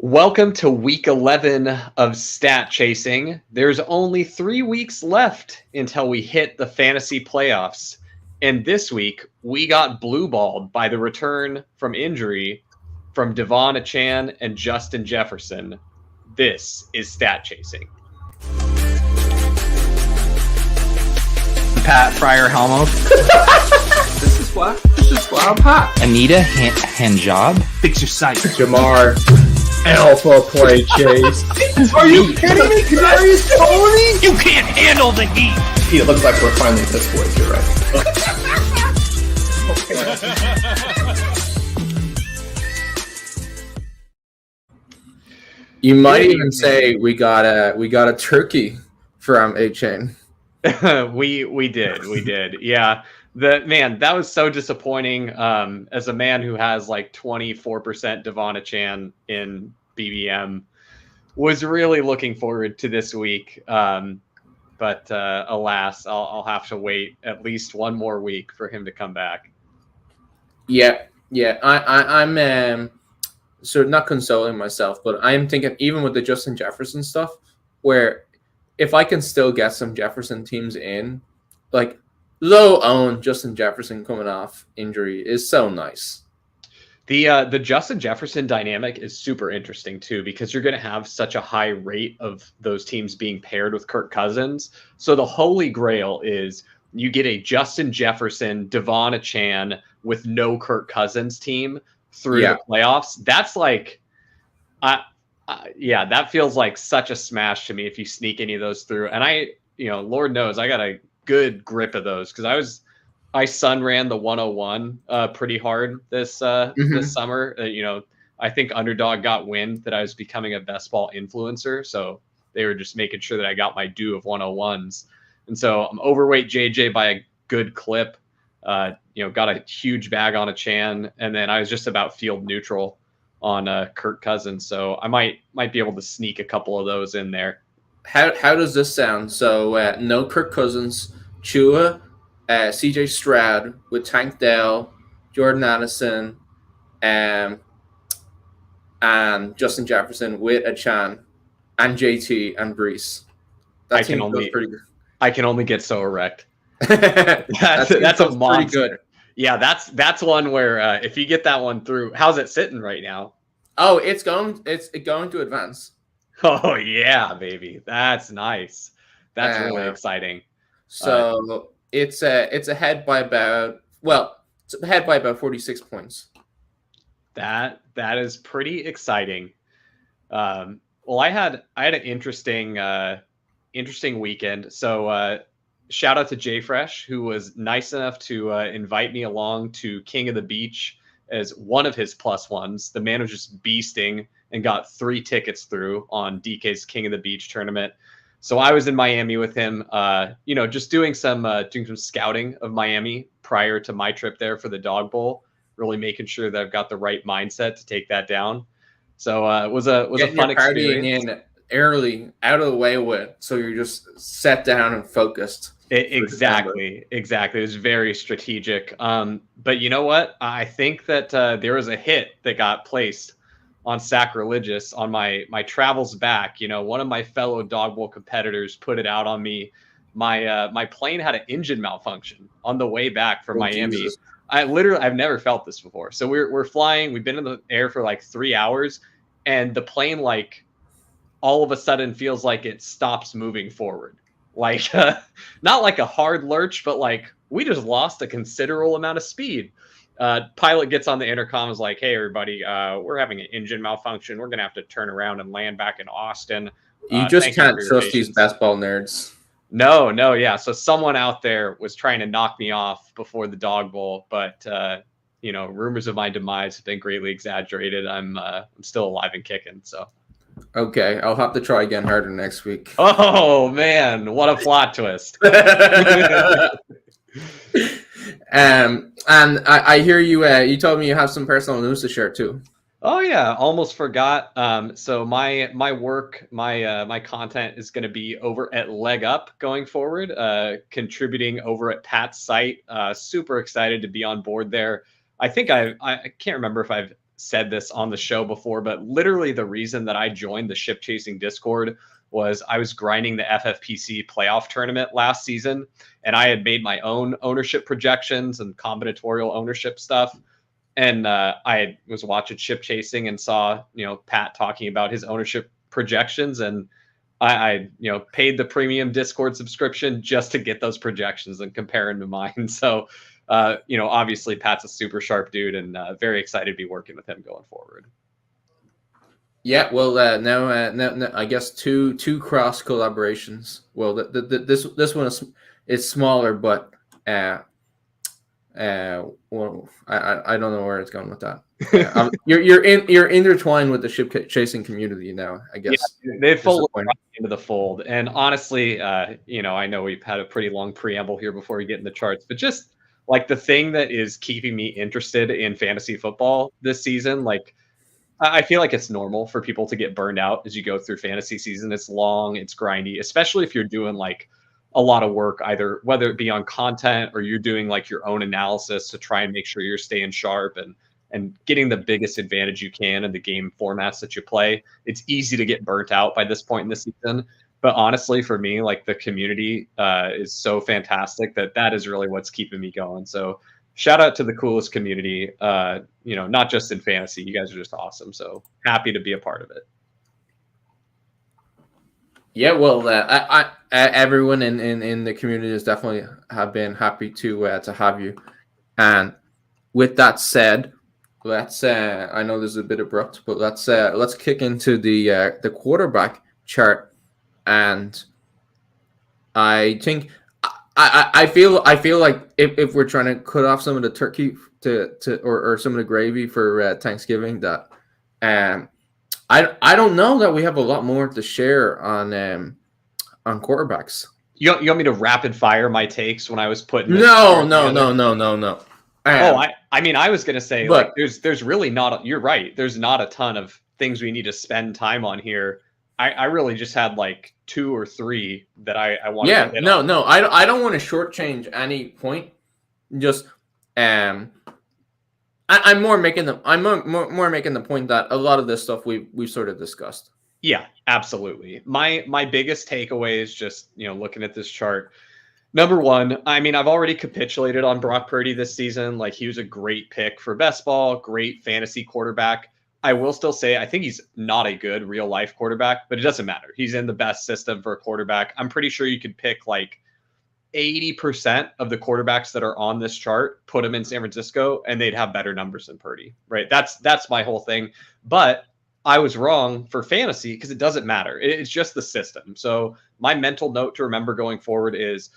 Welcome to week 11 of Stat Chasing. There's only 3 weeks left until we hit the fantasy playoffs. And this week, we got blue-balled by the return from injury from Etienne and Justin Jefferson. This is Stat Chasing. Pat Fryer Helmo. This is why I'm hot. Anita Handjob. Fix your sight. Jamar. Alpha play chase. Are you kidding me? Kadarius Toney? You can't handle the heat. It looks like we're finally this boys. You're right. You might even say we got a turkey from Etienne. we did. Yeah. That was so disappointing. As a man who has like 24% Devon Etienne in BBM, was really looking forward to this week. But alas, I'll have to wait at least one more week for him to come back. Yeah. I'm sort of not consoling myself, but I'm thinking even with the Justin Jefferson stuff, where if I can still get some Jefferson teams in, like low owned Justin Jefferson coming off injury is so nice. The Justin Jefferson dynamic is super interesting too, because you're going to have such a high rate of those teams being paired with Kirk Cousins. So the holy grail is you get a Justin Jefferson, Devon Etienne with no Kirk Cousins team through the playoffs. That's like, that feels like such a smash to me if you sneak any of those through. And Lord knows I got a good grip of those because I sun ran the 101 pretty hard this summer. I think Underdog got wind that I was becoming a best ball influencer, so they were just making sure that I got my due of 101s. And so I'm overweight JJ by a good clip. Got a huge bag on Etienne, and then I was just about field neutral on Kirk Cousins. So I might be able to sneak a couple of those in there. How does this sound? So no Kirk Cousins, Chua, CJ Stroud with Tank Dell, Jordan Addison, and Justin Jefferson with Etienne and JT and Breece. I can only get so erect. that's a monster. Pretty good. Yeah, that's one where if you get that one through, how's it sitting right now? Oh, it's going to advance. Oh yeah, baby, that's nice. That's really exciting. So it's ahead by about 46 points. That is pretty exciting. Well, I had an interesting weekend. So shout out to Jay Fresh, who was nice enough to invite me along to King of the Beach as one of his plus ones. The man was just beasting and got 3 tickets through on DK's King of the Beach tournament. So I was in Miami with him, just doing some scouting of Miami prior to my trip there for the Dawg Bowl, really making sure that I've got the right mindset to take that down. So it was a fun experience. In early, out of the way with, so you're just set down and focused. Exactly. It was very strategic. But you know what? I think that there was a hit that got placed on Sackreligious on my travels back. One of my fellow Dawg Bowl competitors put it out on me. My plane had an engine malfunction on the way back from Miami. Jesus. I've never felt this before. So we're flying. We've been in the air for like 3 hours, and the plane all of a sudden feels like it stops moving forward. Not like a hard lurch, but we just lost a considerable amount of speed. Pilot gets on the intercom, is like, "Hey, everybody, we're having an engine malfunction. We're going to have to turn around and land back in Austin." You just can't trust these basketball nerds. No, yeah. So someone out there was trying to knock me off before the Dawg Bowl, but rumors of my demise have been greatly exaggerated. I'm still alive and kicking, so. Okay, I'll have to try again harder next week. Oh man, what a plot twist! And I hear you. You told me you have some personal news to share too. Oh yeah, almost forgot. So my work, my content is going to be over at Leg Up going forward. Contributing over at Pat's site. Super excited to be on board there. I think I can't remember if I've said this on the show before, but literally the reason that I joined the Ship Chasing Discord was I was grinding the FFPC playoff tournament last season, and I had made my own ownership projections and combinatorial ownership stuff. And I was watching Ship Chasing and saw, Pat talking about his ownership projections, and I paid the premium Discord subscription just to get those projections and compare them to mine. So, obviously Pat's a super sharp dude, and very excited to be working with him going forward. Yeah, well, now I guess two cross collaborations. Well, this one is smaller, but well, I don't know where it's going with that. You're intertwined with the Ship Chasing community now, I guess. Yeah, they've folded right into the fold, and honestly, I know we've had a pretty long preamble here before we get in the charts, but just like the thing that is keeping me interested in fantasy football this season, like I feel like it's normal for people to get burned out as you go through fantasy season. It's long, it's grindy, especially if you're doing like a lot of work, either whether it be on content or you're doing like your own analysis to try and make sure you're staying sharp and getting the biggest advantage you can in the game formats that you play. It's easy to get burnt out by this point in the season. But honestly, for me, like the community is so fantastic that is really what's keeping me going. So shout out to the coolest community, not just in fantasy. You guys are just awesome. So happy to be a part of it. Yeah, well, everyone in the community has definitely have been happy to have you. And with that said, let's I know this is a bit abrupt, but let's kick into the quarterback chart. And I think I feel like if we're trying to cut off some of the turkey or some of the gravy for Thanksgiving, that I don't know that we have a lot more to share on quarterbacks. You want me to rapid fire my takes when I was putting No. I was gonna say, but like there's really not. You're right. There's not a ton of things we need to spend time on here. I really just had like 2 or 3 that I wanted. Yeah, to hit no. on. I don't want to shortchange any point. Just I'm more making the point that a lot of this stuff we sort of discussed. Yeah, absolutely. My biggest takeaway is just looking at this chart. Number one, I've already capitulated on Brock Purdy this season. Like, he was a great pick for best ball, great fantasy quarterback. I will still say I think he's not a good real life quarterback, but it doesn't matter. He's in the best system for a quarterback. I'm pretty sure you could pick like 80% of the quarterbacks that are on this chart, put them in San Francisco, and they'd have better numbers than Purdy, right? That's my whole thing. But I was wrong for fantasy because it doesn't matter. It's just the system. So my mental note to remember going forward is,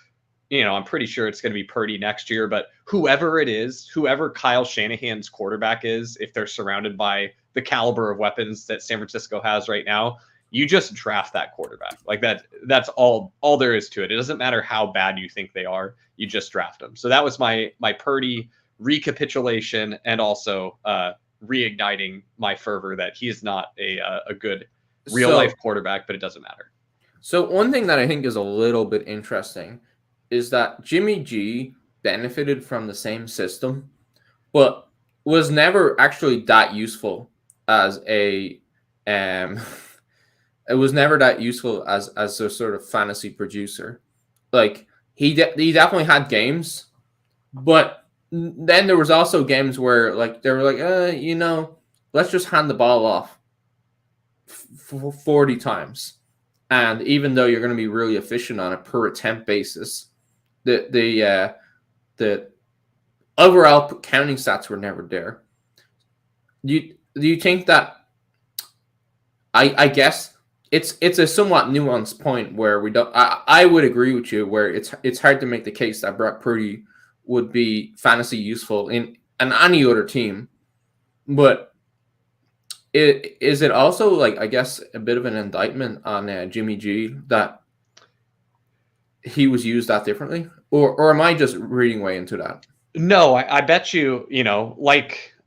I'm pretty sure it's going to be Purdy next year, but whoever it is, whoever Kyle Shanahan's quarterback is, if they're surrounded by the caliber of weapons that San Francisco has right now, you just draft that quarterback. Like that's all there is to it. It doesn't matter how bad you think they are. You just draft them. So that was my Purdy recapitulation, and also reigniting my fervor that he is not a good real life quarterback, but it doesn't matter. So one thing that I think is a little bit interesting is that Jimmy G benefited from the same system, but was never actually that useful as a it was never that useful as a sort of fantasy producer. Like he definitely had games, but then there was also games where like they were like, let's just hand the ball off 40 times, and even though you're going to be really efficient on a per attempt basis, the overall counting stats were never there. Do you think that? I guess it's a somewhat nuanced point where we don't. I would agree with you where it's hard to make the case that Brock Purdy would be fantasy useful in any other team, but is it also like, I guess, a bit of an indictment on Jimmy G that he was used that differently, or am I just reading way into that? No, I bet you,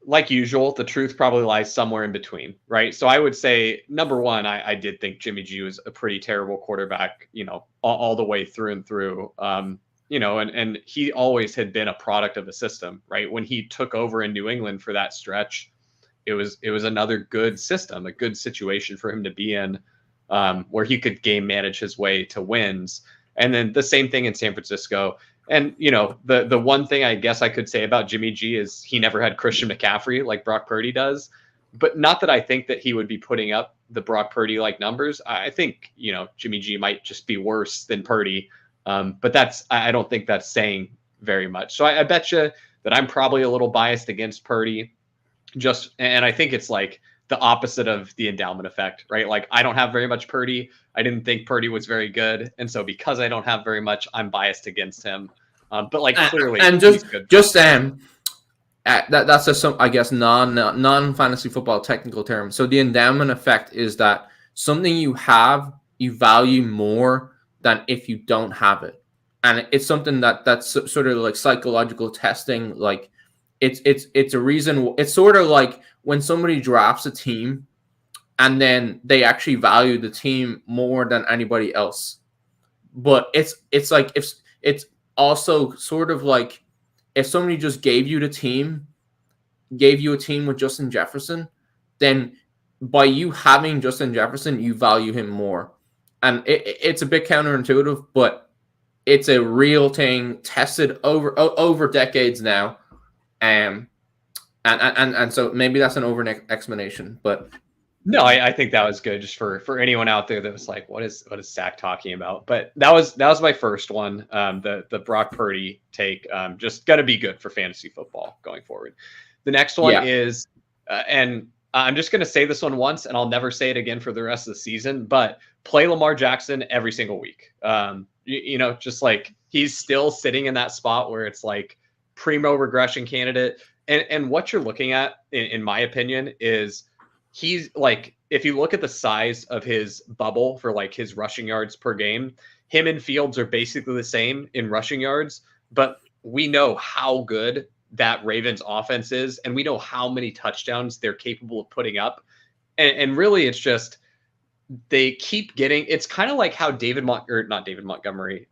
like usual, the truth probably lies somewhere in between, right? So I would say, number one, I did think Jimmy G was a pretty terrible quarterback, all the way through and through. And he always had been a product of the system, right? When he took over in New England for that stretch, it was another good system, a good situation for him to be in, where he could game manage his way to wins. And then the same thing in San Francisco. And, the one thing I guess I could say about Jimmy G is he never had Christian McCaffrey like Brock Purdy does. But not that I think that he would be putting up the Brock Purdy-like numbers. I think, Jimmy G might just be worse than Purdy. But I don't think that's saying very much. So I bet you that I'm probably a little biased against Purdy. And I think it's like the opposite of the endowment effect, right? Like I don't have very much Purdy. I didn't think Purdy was very good. And so because I don't have very much, I'm biased against him. But like clearly, and he's good. That's I guess non fantasy football technical term. So the endowment effect is that something you have, you value more than if you don't have it, and it's something that's sort of like psychological testing. Like it's a reason. It's sort of like when somebody drafts a team, and then they actually value the team more than anybody else. But it's like if it's also sort of like if somebody just gave you a team with Justin Jefferson, then by you having Justin Jefferson, you value him more. And it's a bit counterintuitive, but it's a real thing tested over decades now. And so maybe that's an over explanation, but no, I think that was good just for anyone out there that was like, what is Sack talking about? But that was my first one. The Brock Purdy take, just gonna be good for fantasy football going forward. The next one is, and I'm just gonna say this one once, and I'll never say it again for the rest of the season. But play Lamar Jackson every single week. Just like he's still sitting in that spot where it's like primo regression candidate. And what you're looking at, in my opinion, is he's like, if you look at the size of his bubble for like his rushing yards per game, him and Fields are basically the same in rushing yards, but we know how good that Ravens offense is, and we know how many touchdowns they're capable of putting up. And really it's just, they keep getting, it's kind of like how not David Montgomery.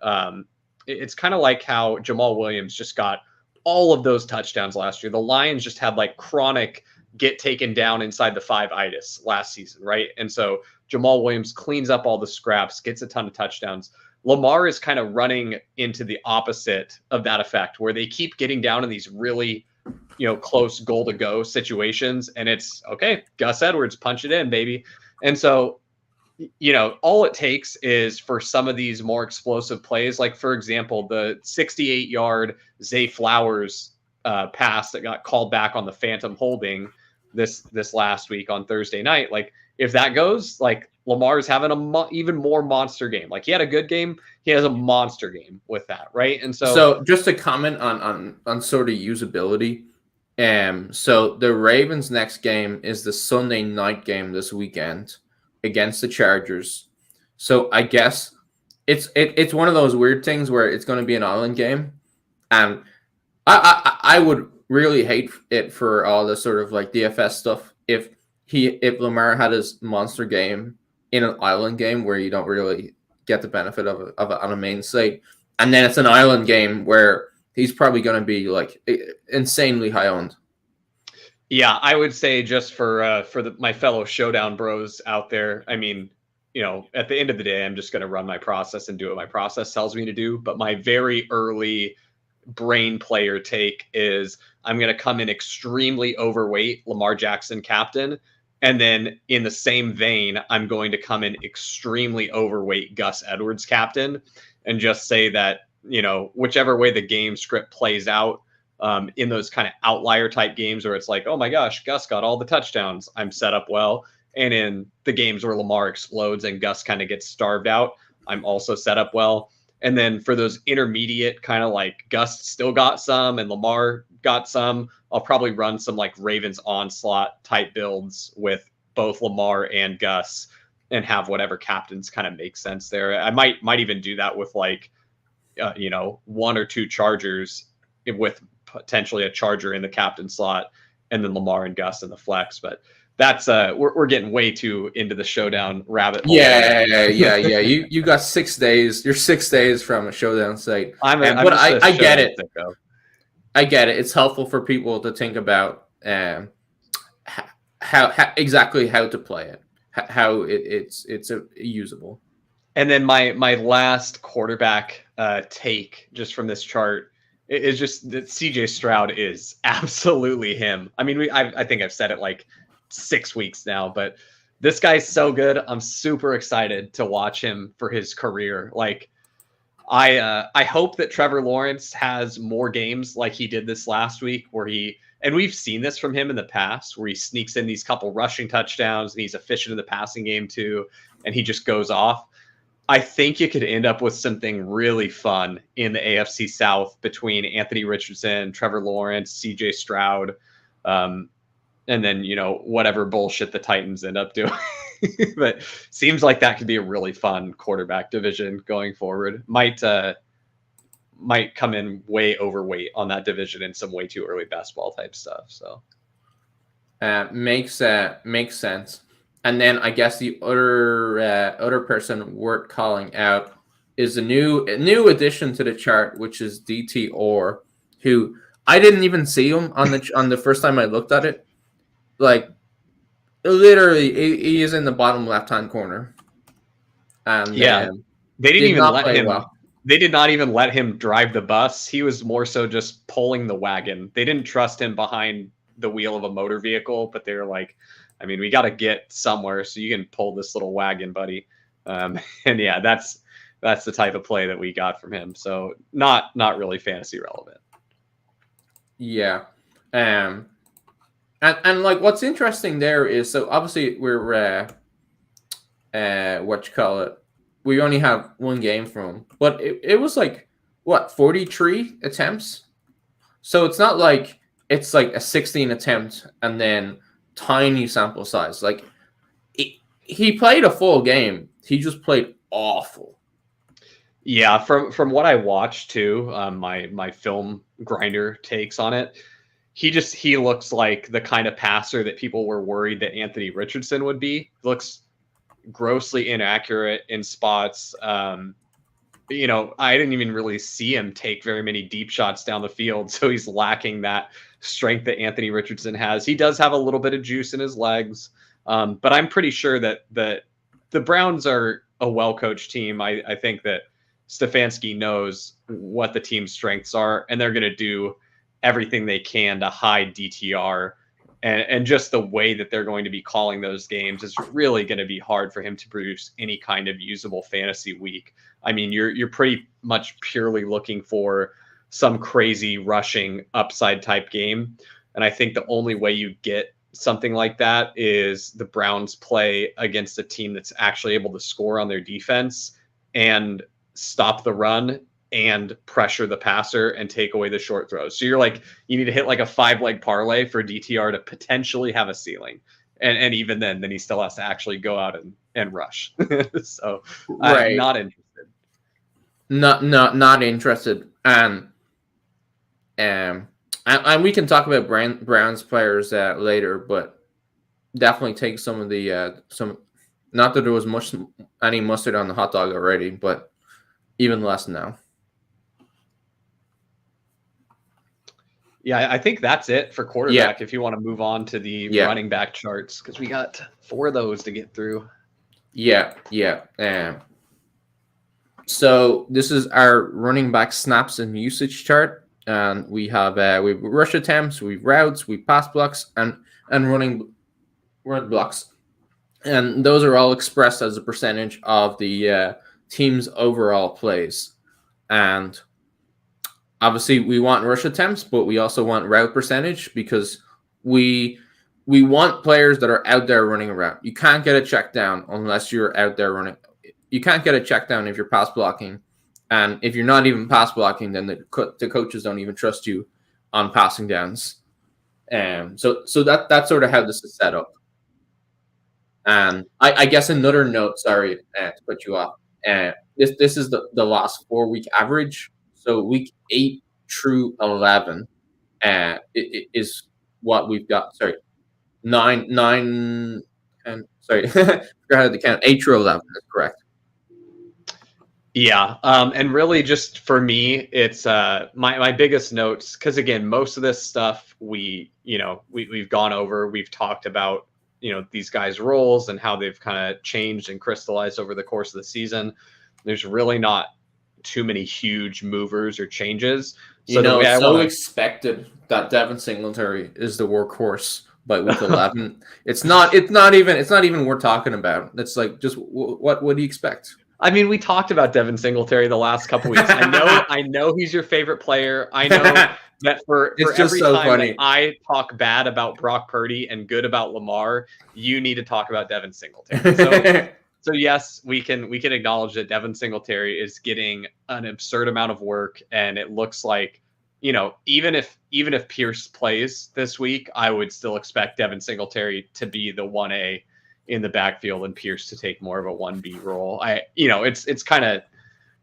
It's kind of like how Jamal Williams just got all of those touchdowns last year. The Lions just had like chronic get taken down inside the 5-itis last season, right? And so Jamal Williams cleans up all the scraps, gets a ton of touchdowns. Lamar is kind of running into the opposite of that effect, where they keep getting down in these really, close goal to go situations. And it's okay, Gus Edwards, punch it in, baby. And so, all it takes is for some of these more explosive plays, like for example, the 68-yard Zay Flowers pass that got called back on the phantom holding this last week on Thursday night. Like if that goes, like Lamar's having even more monster game. Like he had a good game, he has a monster game with that, right? And so just to comment on sort of usability. So the Ravens' next game is the Sunday night game this weekend against the Chargers. So I guess it's one of those weird things where it's going to be an island game, and I would really hate it for all the sort of like DFS stuff if Lamar had his monster game in an island game where you don't really get the benefit of it on a main slate, and then it's an island game where he's probably going to be like insanely high owned. Yeah, I would say just for my fellow showdown bros out there, I mean, at the end of the day, I'm just going to run my process and do what my process tells me to do. But my very early brain player take is I'm going to come in extremely overweight Lamar Jackson captain. And then in the same vein, I'm going to come in extremely overweight Gus Edwards captain and just say that, whichever way the game script plays out, in those kind of outlier type games where it's like, oh my gosh, Gus got all the touchdowns, I'm set up well. And in the games where Lamar explodes and Gus kind of gets starved out, I'm also set up well. And then for those intermediate kind of like Gus still got some and Lamar got some, I'll probably run some like Ravens onslaught type builds with both Lamar and Gus and have whatever captains kind of make sense there. I might even do that with like, one or two Chargers with potentially a Charger in the captain slot and then Lamar and Gus in the flex. But that's we're getting way too into the showdown rabbit hole. Yeah. You got 6 days. You're 6 days from a showdown site. But I get it. I get it. It's helpful for people to think about how exactly how to play it, how it's usable. And then my last quarterback take just from this chart is just that CJ Stroud is absolutely him. I mean, I think I've said it like 6 weeks now, but this guy's so good. I'm super excited to watch him for his career. Like, I hope that Trevor Lawrence has more games like he did this last week, where and we've seen this from him in the past, where he sneaks in these couple rushing touchdowns and he's efficient in the passing game too, and he just goes off. I think you could end up with something really fun in the AFC South between Anthony Richardson, Trevor Lawrence, CJ Stroud, and then, whatever bullshit the Titans end up doing. But seems like that could be a really fun quarterback division going forward. Might come in way overweight on that division in some way too early basketball type stuff. So makes sense. And then I guess the other person worth calling out is a new addition to the chart, which is DT Orr, who I didn't even see him on the first time I looked at it. Like, literally, he is in the bottom left-hand corner. And they didn't even let him. Well. They did not even let him drive the bus. He was more so just pulling the wagon. They didn't trust him behind the wheel of a motor vehicle, but they were like, I mean, we got to get somewhere, so you can pull this little wagon, buddy. And yeah, that's the type of play that we got from him. So not really fantasy relevant. Yeah. And like, what's interesting there is, so obviously we're we only have one game from him, but it was like 43 attempts. So it's not like it's like a 16 attempt and then tiny sample size. Like, he played a full game. He just played awful. Yeah, from what I watched too, my film grinder takes on it. He looks like the kind of passer that people were worried that Anthony Richardson would be. Looks grossly inaccurate in spots. I didn't even really see him take very many deep shots down the field, so he's lacking that strength that Anthony Richardson has. He does have a little bit of juice in his legs, but I'm pretty sure that the Browns are a well-coached team. I think that Stefanski knows what the team's strengths are, and they're going to do everything they can to hide DTR. And just the way that they're going to be calling those games is really going to be hard for him to produce any kind of usable fantasy week. I mean, you're pretty much purely looking for some crazy rushing upside type game. And I think the only way you get something like that is the Browns play against a team that's actually able to score on their defense and stop the run and pressure the passer and take away the short throws. So you need to hit like a 5-leg parlay for DTR to potentially have a ceiling. And even then he still has to actually go out and rush. So right. I'm not interested. Not interested. And we can talk about Browns players later, but definitely take some of the not that there was any mustard on the hot dog already, but even less now. Yeah, I think that's it for quarterback. If you want to move on to the running back charts, because we got 4 of those to get through. Yeah. So this is our running back snaps and usage chart, and we have rush attempts, we routes, we pass blocks, and run blocks, and those are all expressed as a percentage of the team's overall plays. And obviously, we want rush attempts, but we also want route percentage, because we want players that are out there running a route. You can't get a check down unless you're out there running. You can't get a check down if you're pass blocking. And if you're not even pass blocking, then the coaches don't even trust you on passing downs. So that's sort of how this is set up. And I guess another note, sorry to put you off. This is the last 4-week average. So week 8 through 11 is what we've got. Sorry, 9 and sorry, forgot how to count. 8 through 11 is correct. Yeah, and really, just for me, it's my biggest notes, because again, most of this stuff we've gone over, we've talked about these guys' roles and how they've kind of changed and crystallized over the course of the season, there's really not too many huge movers or changes. So it's expected that Devin Singletary is the workhorse by week 11. It's not even worth talking about. It's like, just what do you expect? I mean, we talked about Devin Singletary the last couple weeks. I know he's your favorite player. I know that for every time that I talk bad about Brock Purdy and good about Lamar, you need to talk about Devin Singletary. So yes, we can acknowledge that Devin Singletary is getting an absurd amount of work, and it looks like, even if Pierce plays this week, I would still expect Devin Singletary to be the 1A in the backfield and Pierce to take more of a 1B role. It's kind of,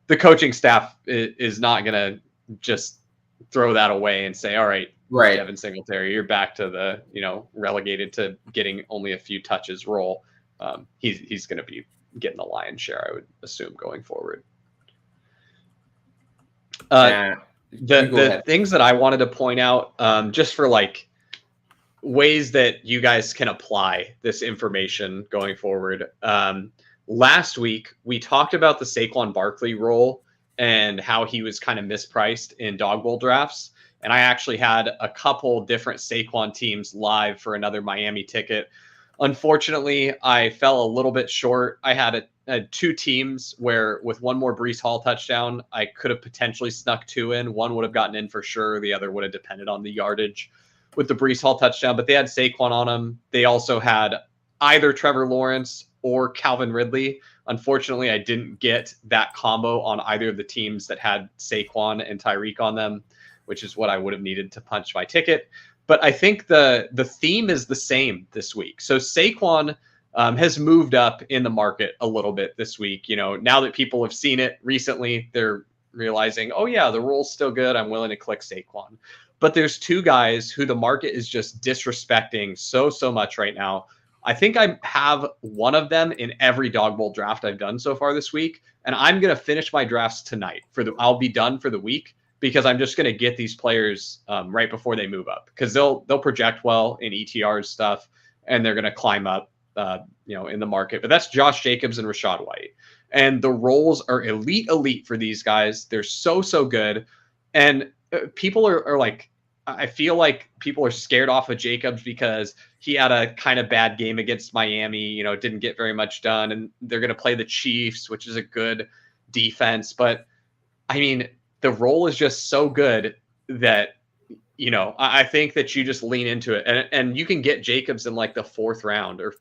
the coaching staff is not going to just throw that away and say, all right, Devin Singletary, you're back to the, relegated to getting only a few touches role. He's going to be getting the lion's share, I would assume, going forward. The things that I wanted to point out, just for like ways that you guys can apply this information going forward. Last week, we talked about the Saquon Barkley role and how he was kind of mispriced in Dawg Bowl drafts. And I actually had a couple different Saquon teams live for another Miami ticket. Unfortunately, I fell a little bit short. I had two teams where with one more Breece Hall touchdown, I could have potentially snuck 2 in. One would have gotten in for sure. The other would have depended on the yardage with the Breece Hall touchdown, but they had Saquon on them. They also had either Trevor Lawrence or Calvin Ridley. Unfortunately, I didn't get that combo on either of the teams that had Saquon and Tyreek on them, which is what I would have needed to punch my ticket. But I think the theme is the same this week. So Saquon has moved up in the market a little bit this week. Now that people have seen it recently, they're realizing, oh yeah, the role's still good. I'm willing to click Saquon. But there's 2 guys who the market is just disrespecting so much right now. I think I have one of them in every Dawg Bowl draft I've done so far this week, and I'm going to finish my drafts tonight. I'll be done for the week because I'm just going to get these players right before they move up, because they'll project well in ETRs stuff, and they're going to climb up in the market. But that's Josh Jacobs and Rachaad White, and the roles are elite for these guys. They're so good, and people are like, I feel like people are scared off of Jacobs because he had a kind of bad game against Miami, didn't get very much done, and they're going to play the Chiefs, which is a good defense. But I mean, the role is just so good that, I think that you just lean into it, and you can get Jacobs in like the 4th round, or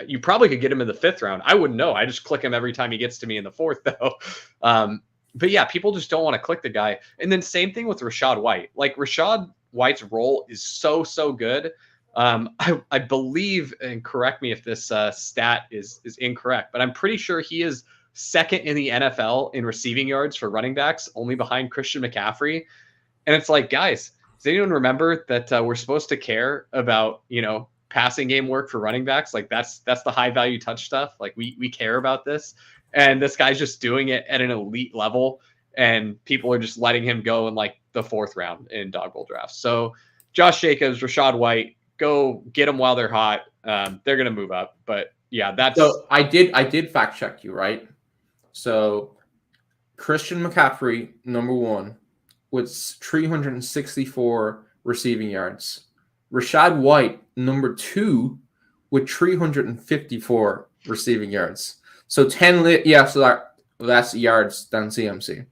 you probably could get him in the 5th round. I wouldn't know. I just click him every time he gets to me in the 4th though. But yeah, people just don't want to click the guy. And then same thing with Rachaad White. Like, Rachaad White's role is so good. I believe, and correct me if this stat is incorrect, but I'm pretty sure he is 2nd in the NFL in receiving yards for running backs, only behind Christian McCaffrey. And it's like, guys, does anyone remember that we're supposed to care about, passing game work for running backs? Like, that's the high value touch stuff. Like, we care about this. And this guy's just doing it at an elite level, and people are just letting him go in like the 4th round in Dawg Bowl drafts. So Josh Jacobs, Rachaad White, go get them while they're hot. They're going to move up. But yeah, that's... So I did fact check you, right? So Christian McCaffrey, number 1, with 364 receiving yards. Rachaad White, number 2, with 354 receiving yards. So 10, so that's yards than CMC.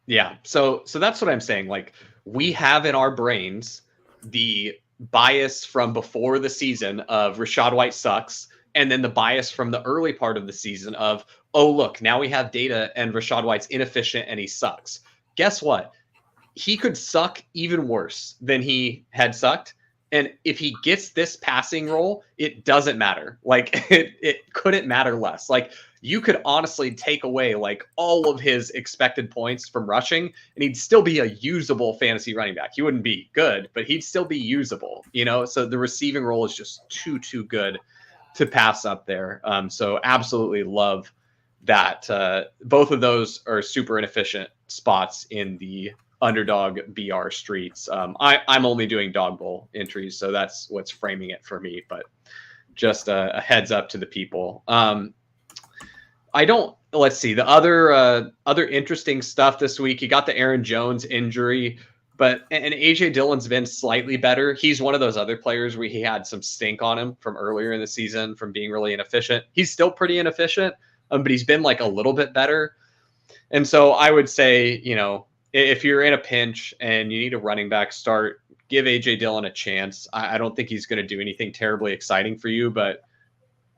Yeah, so that's what I'm saying. Like, we have in our brains the bias from before the season of Rachaad White sucks, and then the bias from the early part of the season of, oh, look, now we have data and Rachaad White's inefficient and he sucks. Guess what? He could suck even worse than he had sucked. And if he gets this passing role, it doesn't matter. Like, it couldn't matter less. Like, you could honestly take away like all of his expected points from rushing, and he'd still be a usable fantasy running back. He wouldn't be good, but he'd still be usable, So the receiving role is just too good to pass up there. So absolutely love that. Both of those are super inefficient spots in the underdog BR streets. I'm only doing Dawg Bowl entries, so that's what's framing it for me. But just a heads up to the people. Let's see, the other interesting stuff this week. You got the Aaron Jones injury, and AJ Dillon's been slightly better. He's one of those other players where he had some stink on him from earlier in the season from being really inefficient. He's still pretty inefficient, but he's been like a little bit better. And so I would say, if you're in a pinch and you need a running back start, give AJ Dillon a chance. I don't think he's going to do anything terribly exciting for you, but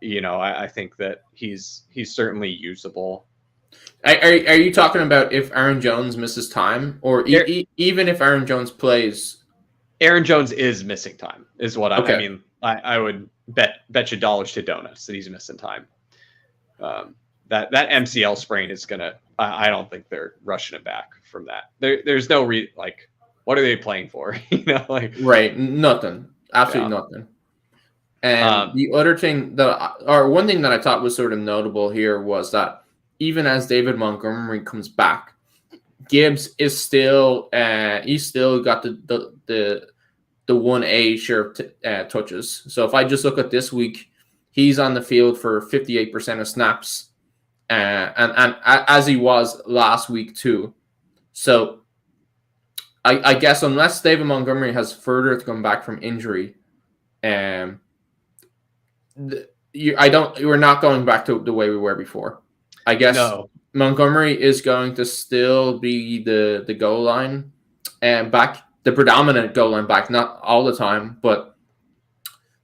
I think that he's certainly usable. Are you talking about if Aaron Jones misses time, or even if Aaron Jones plays? Aaron Jones is missing time, is what okay. I mean. I would bet you dollars to donuts that he's missing time. That MCL sprain is gonna. I don't think they're rushing it back from that. There's no what are they playing for? Right, nothing, absolutely nothing. And the other thing one thing that I thought was sort of notable here was that even as David Montgomery comes back, Gibbs is still he's still got the 1A share of touches. So if I just look at this week, he's on the field for 58% of snaps, and as he was last week too. So I guess unless David Montgomery has further to come back from injury, we're not going back to the way we were before. I guess Montgomery is going to still be the goal line and back, the predominant goal line back, not all the time, but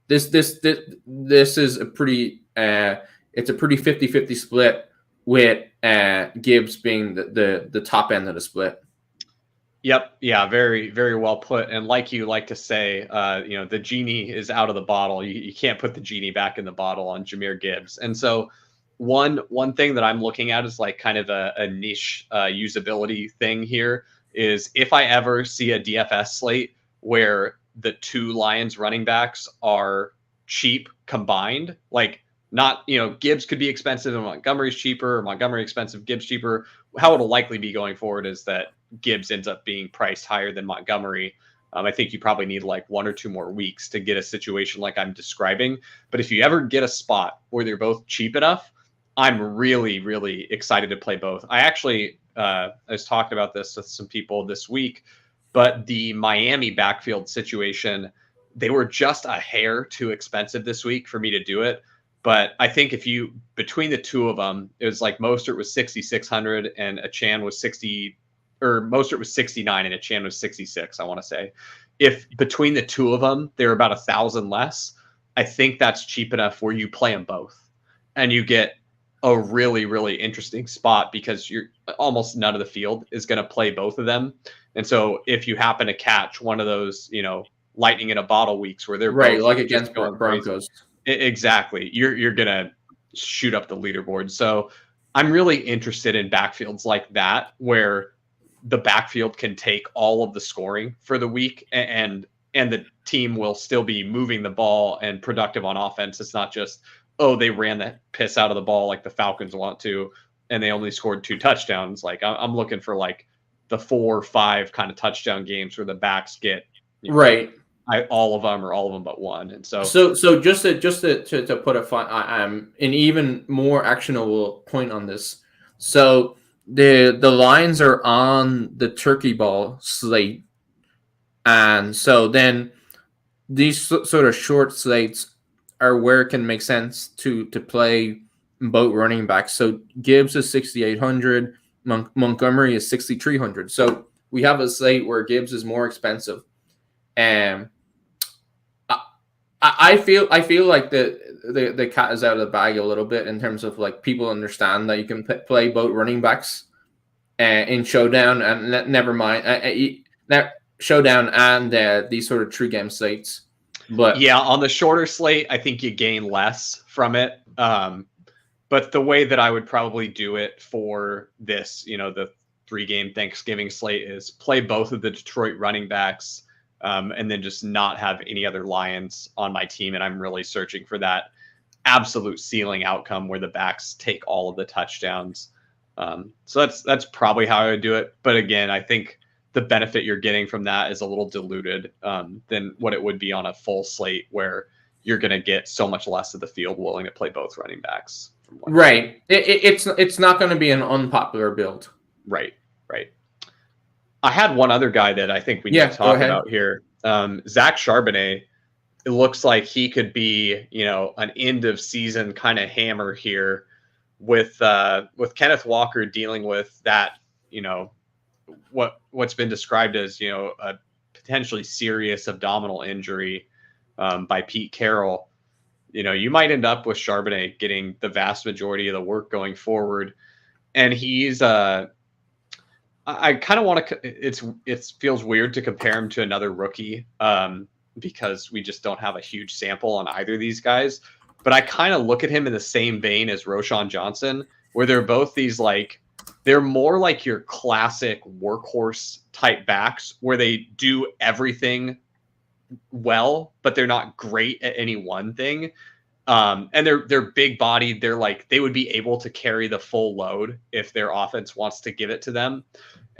this is a pretty it's a pretty 50-50 split with Gibbs being the top end of the split. Yep. Yeah. Very, very well put. And like you like to say, the genie is out of the bottle. You can't put the genie back in the bottle on Jahmyr Gibbs. And so one thing that I'm looking at is like kind of a niche usability thing here is if I ever see a DFS slate where the two Lions running backs are cheap combined, like not, Gibbs could be expensive and Montgomery's cheaper, or Montgomery expensive, Gibbs cheaper. How it'll likely be going forward is that Gibbs ends up being priced higher than Montgomery. I think you probably need like 1 or 2 more weeks to get a situation like I'm describing. But if you ever get a spot where they're both cheap enough, I'm really, really excited to play both. I actually, I was talking about this with some people this week, but the Miami backfield situation, they were just a hair too expensive this week for me to do it. But I think between the two of them, it was like Mostert was 6,600 and Etienne was Mostert was 69 and Etienne was 66, I want to say. If between the two of them, they're about 1,000 less, I think that's cheap enough where you play them both. And you get a really, really interesting spot because you're almost none of the field is going to play both of them. And so if you happen to catch one of those, lightning in a bottle weeks where they're right, like against Broncos. Exactly. You're going to shoot up the leaderboard. So I'm really interested in backfields like that, where the backfield can take all of the scoring for the week and the team will still be moving the ball and productive on offense. It's not just, they ran the piss out of the ball like the Falcons want to, and they only scored 2 touchdowns. Like I'm looking for like the 4 or 5 kind of touchdown games where the backs get right. All of them but one. And so just to put an even more actionable point on this. So the Lions are on the turkey ball slate, and so then these sort of short slates are where it can make sense to play both running backs. So Gibbs is 6,800, Montgomery is 6,300. So we have a slate where Gibbs is more expensive, and I feel like the cat is out of the bag a little bit in terms of like people understand that you can play both running backs in showdown, and never mind that showdown and these sort of true game slates. But yeah, on the shorter slate, I think you gain less from it. But the way that I would probably do it for this, the 3-game Thanksgiving slate is play both of the Detroit running backs. And then just not have any other Lions on my team. And I'm really searching for that absolute ceiling outcome where the backs take all of the touchdowns. So that's probably how I would do it. But again, I think the benefit you're getting from that is a little diluted than what it would be on a full slate where you're going to get so much less of the field willing to play both running backs. Right. It's not going to be an unpopular build. Right. I had one other guy that I think we need to talk about here. Zach Charbonnet. It looks like he could be, an end of season kind of hammer here with Kenneth Walker dealing with that, what's been described as, a potentially serious abdominal injury by Pete Carroll. You might end up with Charbonnet getting the vast majority of the work going forward. And he's I kind of want to. It feels weird to compare him to another rookie because we just don't have a huge sample on either of these guys. But I kind of look at him in the same vein as Roschon Johnson, where they're both these they're more like your classic workhorse type backs, where they do everything well, but they're not great at any one thing. And they're big bodied. They would be able to carry the full load if their offense wants to give it to them.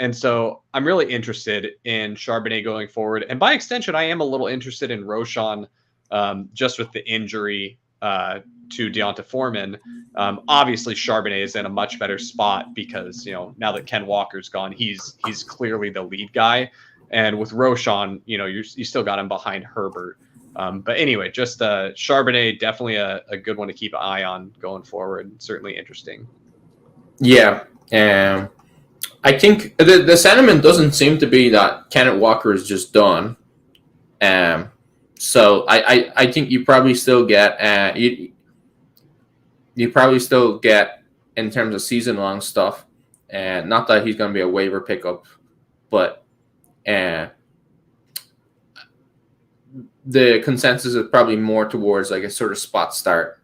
And so I'm really interested in Charbonnet going forward. And by extension, I am a little interested in Roschon just with the injury to Deonta Foreman. Obviously, Charbonnet is in a much better spot because, now that Ken Walker's gone, he's clearly the lead guy. And with Roschon, you still got him behind Herbert. But anyway, just Charbonnet, definitely a good one to keep an eye on going forward. Certainly interesting. Yeah. I think the sentiment doesn't seem to be that Kenneth Walker is just done. So I think you probably still get you probably still get in terms of season long stuff. And not that he's going to be a waiver pickup, but the consensus is probably more towards a sort of spot start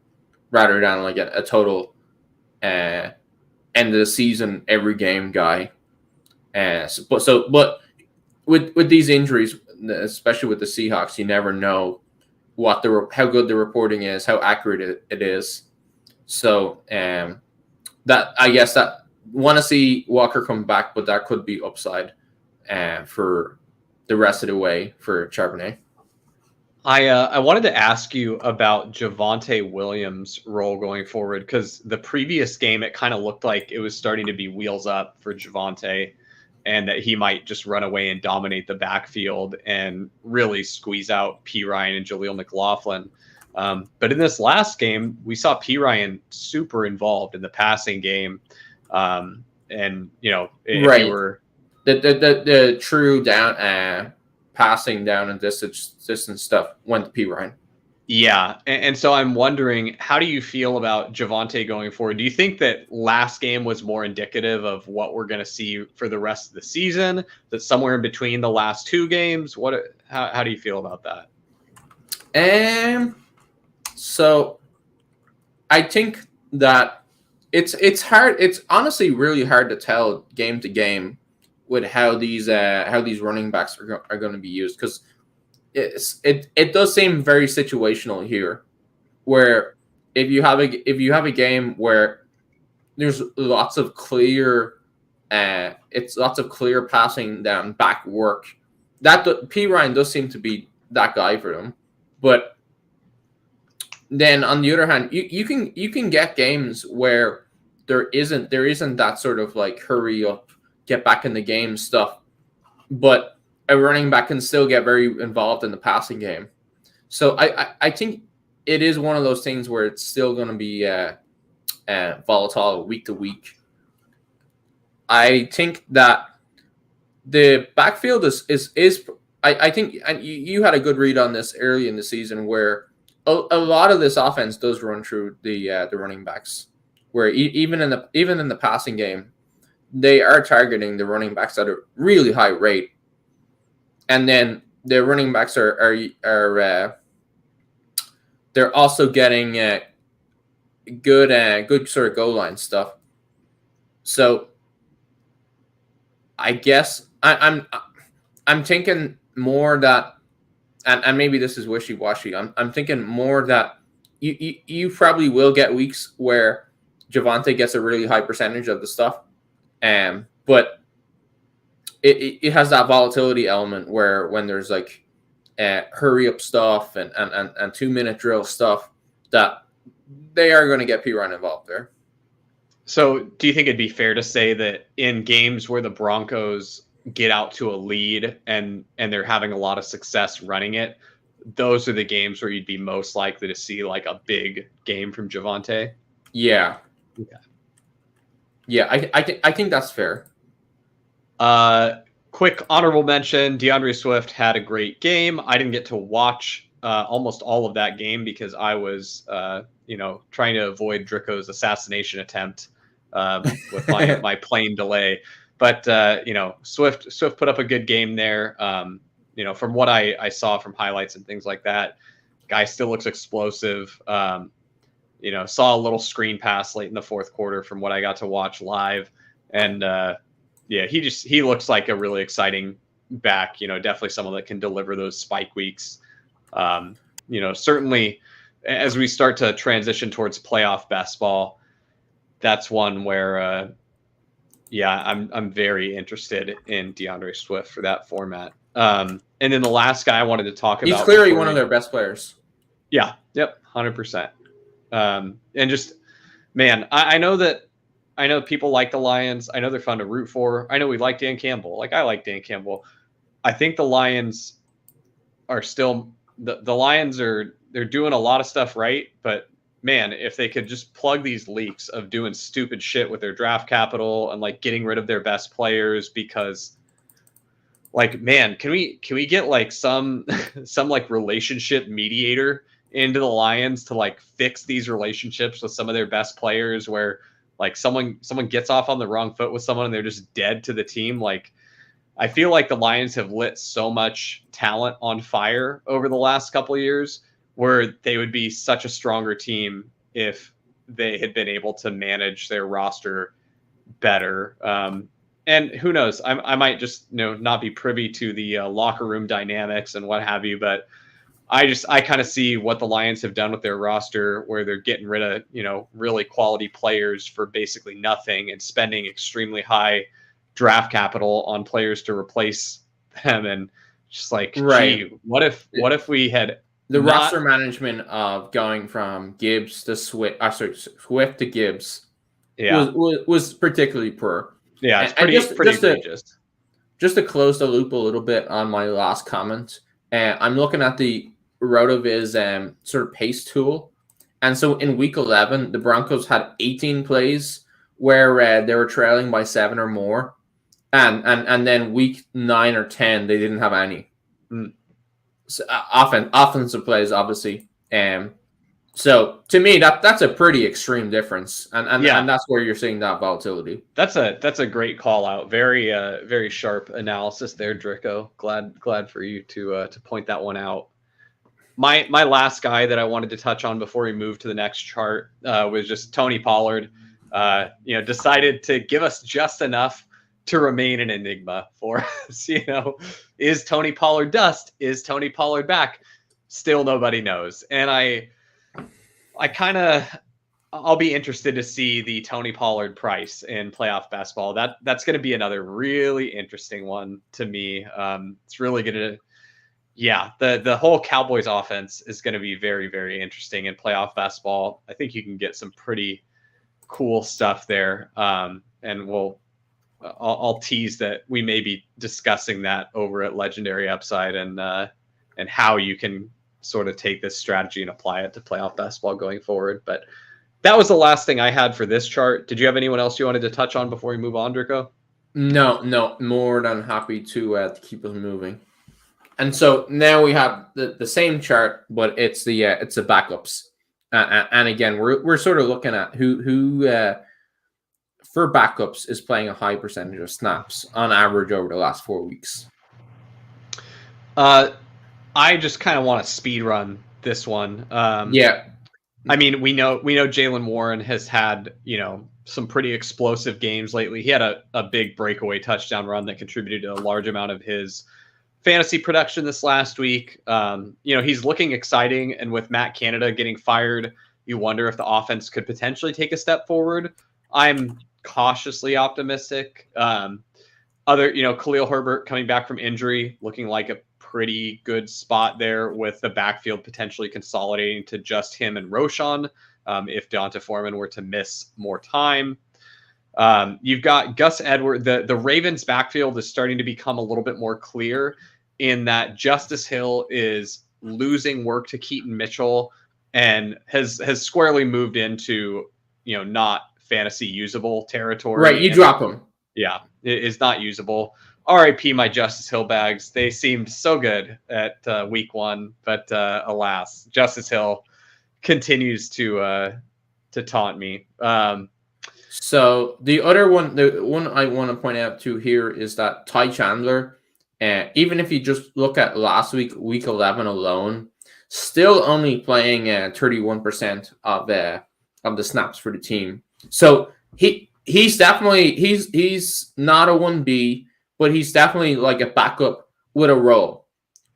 rather than a total end of the season every game guy. But with these injuries, especially with the Seahawks, you never know how good the reporting is, how accurate it is. So that I guess that want to see Walker come back, but that could be upside for the rest of the way for Charbonnet. I wanted to ask you about Javonte Williams' role going forward, because the previous game, it kind of looked like it was starting to be wheels up for Javonte and that he might just run away and dominate the backfield and really squeeze out P. Ryan and Jaleel McLaughlin. But in this last game, we saw P. Ryan super involved in the passing game. And, if you were... The true down... passing down and distance stuff went to P. Ryan. Yeah. And so I'm wondering, how do you feel about Javonte going forward? Do you think that last game was more indicative of what we're going to see for the rest of the season? That somewhere in between the last two games? How do you feel about that? So I think that it's hard. It's honestly really hard to tell game to game with how these running backs are going to be used, because it does seem very situational here, where if you have a game where there's lots of clear passing down back work, that P. Ryan does seem to be that guy for them. But then on the other hand, you can get games where there isn't that sort of hurry up, get back in the game stuff, but a running back can still get very involved in the passing game. So I think it is one of those things where it's still going to be volatile week to week. I think that the backfield is I think, and you had a good read on this early in the season, where a lot of this offense does run through the running backs, where even in the passing game, they are targeting the running backs at a really high rate, and then the running backs are they're also getting good sort of goal line stuff. So I guess I'm thinking more that, and maybe this is wishy-washy. I'm thinking more that you probably will get weeks where Javonte gets a really high percentage of the stuff. But it has that volatility element where when there's hurry up stuff and 2-minute drill stuff, that they are going to get P-Ryan involved there. So do you think it'd be fair to say that in games where the Broncos get out to a lead and they're having a lot of success running it, those are the games where you'd be most likely to see like a big game from Javonte? Yeah. Okay. Yeah, I think that's fair. Quick honorable mention, DeAndre Swift had a great game. I didn't get to watch almost all of that game because I was trying to avoid Drico's assassination attempt with my plane delay. But Swift put up a good game there. From what I saw from highlights and things like that, guy still looks explosive. Saw a little screen pass late in the fourth quarter from what I got to watch live. And he looks like a really exciting back, definitely someone that can deliver those spike weeks. Certainly as we start to transition towards playoff best ball, that's one where, I'm very interested in DeAndre Swift for that format. And then the last guy I wanted to talk about. He's clearly one of their best players. Yeah. Yep. 100%. And just, man, I know people like the Lions. I know they're fun to root for. I know we like Dan Campbell. Like, I like Dan Campbell. I think the Lions are still the Lions they're doing a lot of stuff right, but man, if they could just plug these leaks of doing stupid shit with their draft capital and like getting rid of their best players, because like, man, can we get like some like relationship mediator into the Lions to like fix these relationships with some of their best players, where like someone gets off on the wrong foot with someone and they're just dead to the team. Like, I feel like the Lions have lit so much talent on fire over the last couple of years, where they would be such a stronger team if they had been able to manage their roster better. And who knows, I might just not be privy to the locker room dynamics and what have you, but I kind of see what the Lions have done with their roster, where they're getting rid of, really quality players for basically nothing and spending extremely high draft capital on players to replace them. And just like, right. Gee, what if we had the roster management of going from Gibbs to Swift to Gibbs was particularly poor. Yeah, it's pretty egregious. Just to close the loop a little bit on my last comment, I'm looking at the RotoViz sort of pace tool. And so in week 11, the Broncos had 18 plays where they were trailing by 7 or more. And then week 9 or 10, they didn't have any. So, offensive plays, obviously. So to me, that's a pretty extreme difference, and that's where you're seeing that volatility. That's a great call out. Very very sharp analysis there, Drico. Glad for you to point that one out. My last guy that I wanted to touch on before we move to the next chart was just Tony Pollard. Decided to give us just enough to remain an enigma for us. Is Tony Pollard dust? Is Tony Pollard back? Still nobody knows. And I'll be interested to see the Tony Pollard price in playoff basketball. That's going to be another really interesting one to me. It's really going to, the whole Cowboys offense is going to be very, very interesting in playoff basketball. I think you can get some pretty cool stuff there. And I'll tease that we may be discussing that over at Legendary Upside and how you can sort of take this strategy and apply it to playoff basketball going forward. But that was the last thing I had for this chart. Did you have anyone else you wanted to touch on before we move on, Drico? No, more than happy to keep us moving. And so now we have the same chart, but it's the backups. And again, we're sort of looking at who for backups is playing a high percentage of snaps on average over the last 4 weeks. I just kind of want to speed run this one. I mean, we know Jaylen Warren has had, some pretty explosive games lately. He had a big breakaway touchdown run that contributed to a large amount of his fantasy production this last week. He's looking exciting. And with Matt Canada getting fired, you wonder if the offense could potentially take a step forward. I'm cautiously optimistic. Khalil Herbert coming back from injury, looking like a pretty good spot there with the backfield potentially consolidating to just him and Roschon if D'Onta Foreman were to miss more time. You've got Gus Edwards. The Ravens backfield is starting to become a little bit more clear in that Justice Hill is losing work to Keaton Mitchell and has squarely moved into, not fantasy usable territory. Right, you drop him. Yeah, it is not usable. RIP my Justice Hill bags. They seemed so good at week 1, but alas, Justice Hill continues to taunt me. So the other one, the one I want to point out too here is that Ty Chandler, even if you just look at last week 11 alone, still only playing 31% of the snaps for the team. So he's definitely he's not a 1B, but he's definitely like a backup with a role,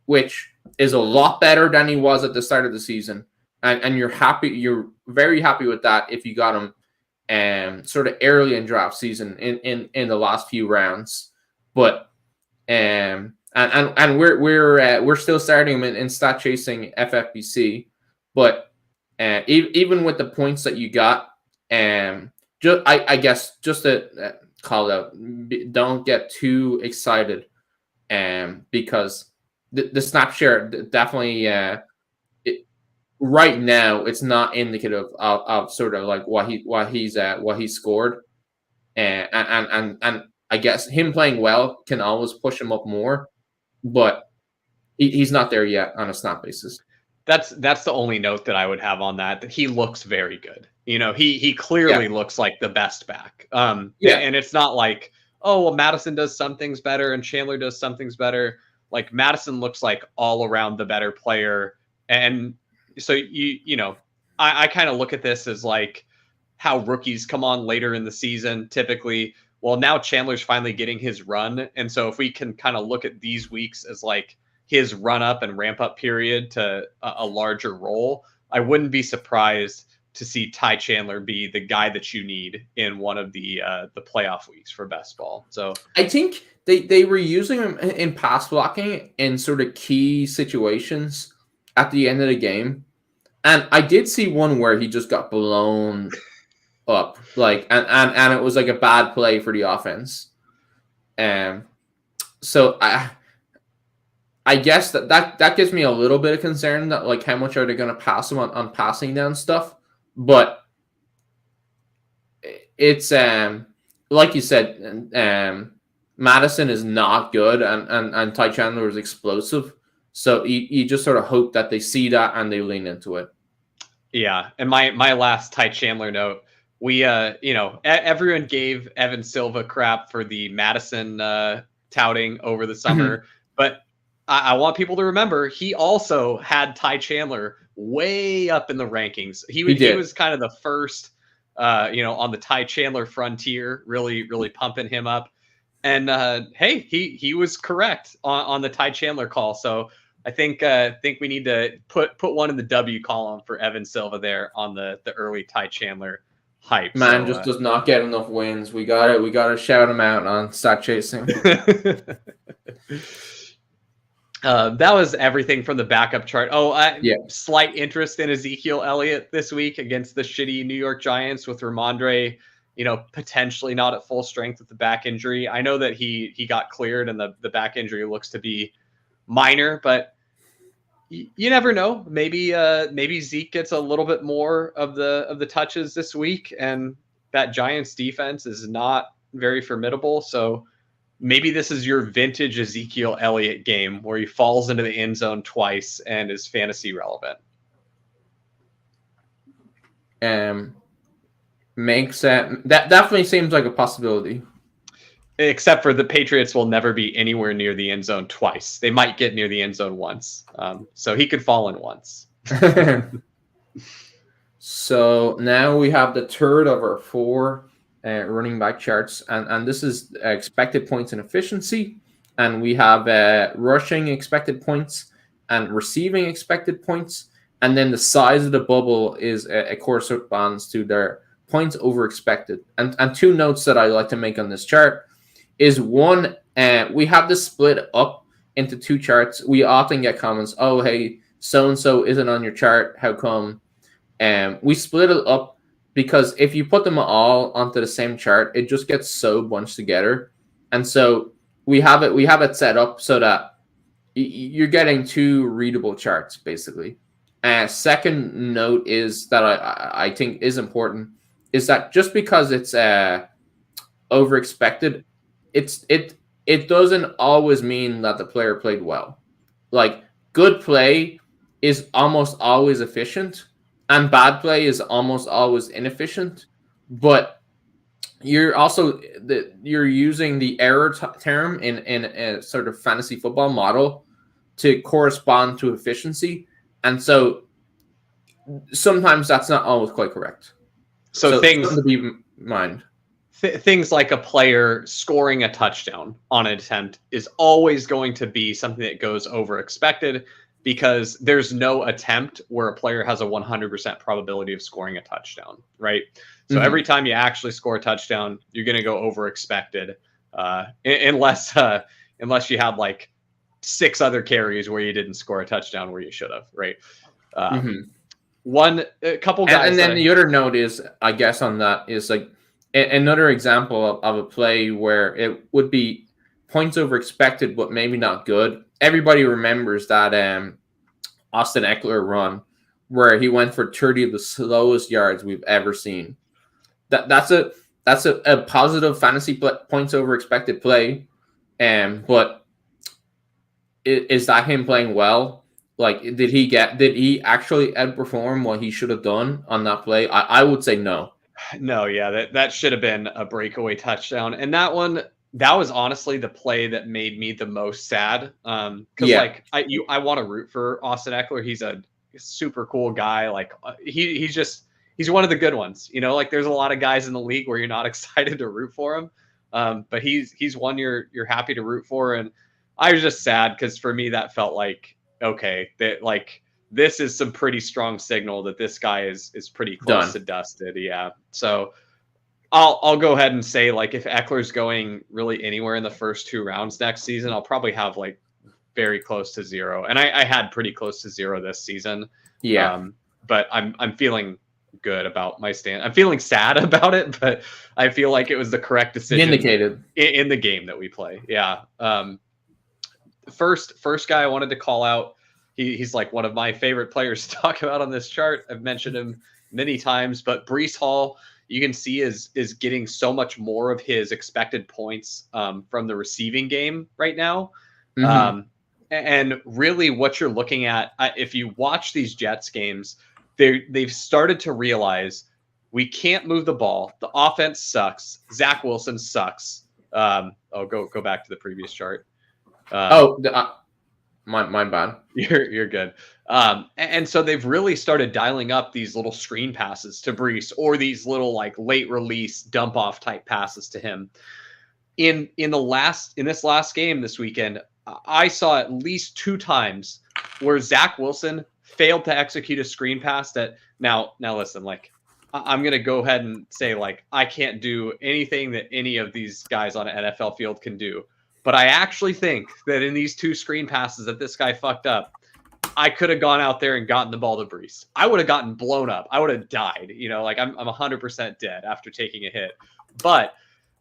which is a lot better than he was at the start of the season. And you're very happy with that if you got him sort of early in draft season in the last few rounds. But and we're still starting him in stat chasing FFBC, but even with the points that you got, I guess just to call out, don't get too excited, because the snap share definitely right now it's not indicative of sort of like what he scored, and I guess him playing well can always push him up more, but he's not there yet on a snap basis. That's the only note that I would have on that he looks very good. He clearly looks like the best back. And it's not like, oh, well, Mattison does some things better and Chandler does some things better. Like Mattison looks like all around the better player. And so I kind of look at this as like how rookies come on later in the season typically. Well, now Chandler's finally getting his run. And so if we can kind of look at these weeks as like his run up and ramp up period to a larger role, I wouldn't be surprised to see Ty Chandler be the guy that you need in one of the playoff weeks for best ball. So I think they were using him in pass blocking in sort of key situations at the end of the game. And I did see one where he just got blown up, like, and it was like a bad play for the offense. So I guess that gives me a little bit of concern that like how much are they going to pass him on passing down stuff, but it's like you said, Mattison is not good and Ty Chandler is explosive, so you just sort of hope that they see that and they lean into it. Yeah, and my last Ty Chandler note. We, everyone gave Evan Silva crap for the Mattison touting over the summer, but I want people to remember he also had Ty Chandler way up in the rankings. He was kind of the first, on the Ty Chandler frontier, really, really pumping him up. And hey, he was correct on the Ty Chandler call. So I think we need to put one in the W column for Evan Silva there on the early Ty Chandler hype. Man just does not get enough wins. We gotta shout him out on stat chasing. That was everything from the backup chart. Slight interest in Ezekiel Elliott this week against the shitty New York Giants with Ramondre, potentially not at full strength with the back injury. I know that he got cleared and the back injury looks to be minor, but you never know. Maybe Zeke gets a little bit more of the touches this week, and that Giants defense is not very formidable. So maybe this is your vintage Ezekiel Elliott game where he falls into the end zone twice and is fantasy relevant. Makes that definitely seems like a possibility. Except for the Patriots will never be anywhere near the end zone twice. They might get near the end zone once. So he could fall in once. So now we have the third of our four running back charts. And this is expected points and efficiency. And we have rushing expected points and receiving expected points. And then the size of the bubble is a corresponds to their points over expected. And two notes that I like to make on this chart is one, we have this split up into two charts, we often get comments, oh, hey, so-and-so isn't on your chart. How come? We split it up because if you put them all onto the same chart, it just gets so bunched together. And so we have it set up so that you're getting two readable charts, basically. Second note is that I think is important is that just because it's over-expected, it doesn't always mean that the player played well. Like, good play is almost always efficient, and bad play is almost always inefficient. But you're using the error term in a sort of fantasy football model to correspond to efficiency, and so sometimes that's not always quite correct. So things to be in mind. Things like a player scoring a touchdown on an attempt is always going to be something that goes over expected because there's no attempt where a player has a 100% probability of scoring a touchdown, right? So every time you actually score a touchdown, you're going to go over expected, unless you had like 6 other carries where you didn't score a touchdown where you should have, right? A couple guys. And then the other note is, I guess, on that is like, another example of a play where it would be points over expected, but maybe not good. Everybody remembers that Austin Eckler run where he went for 30 of the slowest yards we've ever seen. That's a positive fantasy points over expected play. But is that him playing well? Like, did he actually outperform what he should have done on that play? I would say no. No, yeah, that should have been a breakaway touchdown. And that was honestly the play that made me the most sad. Because I want to root for Austin Eckler. He's a super cool guy. Like he's one of the good ones. You know, like there's a lot of guys in the league where you're not excited to root for him. But he's one you're happy to root for. And I was just sad because for me that felt like, okay, that like this is some pretty strong signal that this guy is pretty close to dusted. Yeah. So I'll go ahead and say, like, if Eckler's going really anywhere in the first 2 rounds next season, I'll probably have like very close to 0. And I had pretty close to 0 this season. Yeah. But I'm feeling good about my stand. I'm feeling sad about it, but I feel like it was the correct decision indicated in the game that we play. Yeah. First guy I wanted to call out. He's like one of my favorite players to talk about on this chart. I've mentioned him many times, but Breece Hall, you can see is getting so much more of his expected points from the receiving game right now. And really what you're looking at, if you watch these Jets games, they've started to realize we can't move the ball. The offense sucks. Zach Wilson sucks. Go back to the previous chart. My bad. You're good. And so they've really started dialing up these little screen passes to Breece or these little like late release dump off type passes to him. In this last game this weekend, I saw at least 2 times where Zach Wilson failed to execute a screen pass that now listen, like I'm going to go ahead and say, like, I can't do anything that any of these guys on an NFL field can do. But I actually think that in these 2 screen passes that this guy fucked up, I could have gone out there and gotten the ball to Breece. I would have gotten blown up. I would have died. You know, like I'm 100% dead after taking a hit. But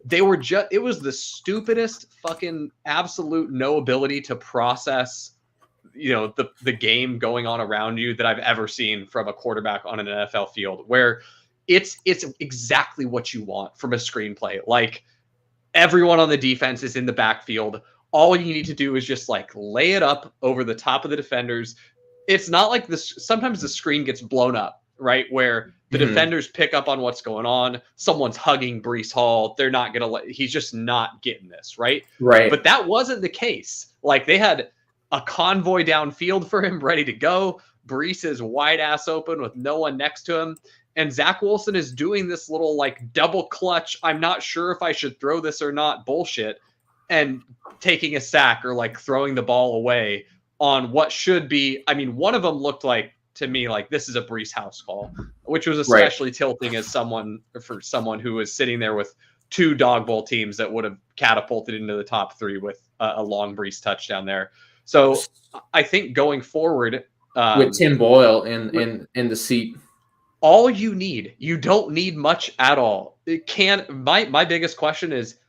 it was the stupidest fucking absolute no ability to process, you know, the game going on around you that I've ever seen from a quarterback on an NFL field, where it's exactly what you want from a screenplay. Like, everyone on the defense is in the backfield. All you need to do is just like lay it up over the top of the defenders. It's not like this. Sometimes the screen gets blown up, right? Where the defenders pick up on what's going on. Someone's hugging Breece Hall. They're not going to he's just not getting this, right? Right. But that wasn't the case. Like, they had a convoy downfield for him ready to go. Breece is wide ass open with no one next to him. And Zach Wilson is doing this little like double clutch, I'm not sure if I should throw this or not bullshit, and taking a sack or like throwing the ball away on what should be. I mean, one of them looked like, to me, like this is a Breece house call, which was especially tilting as someone who was sitting there with two Dawg Bowl teams that would have catapulted into the top 3 with a long Breece touchdown there. So I think going forward, with Tim Boyle in the seat, all you don't need much at all. My biggest question is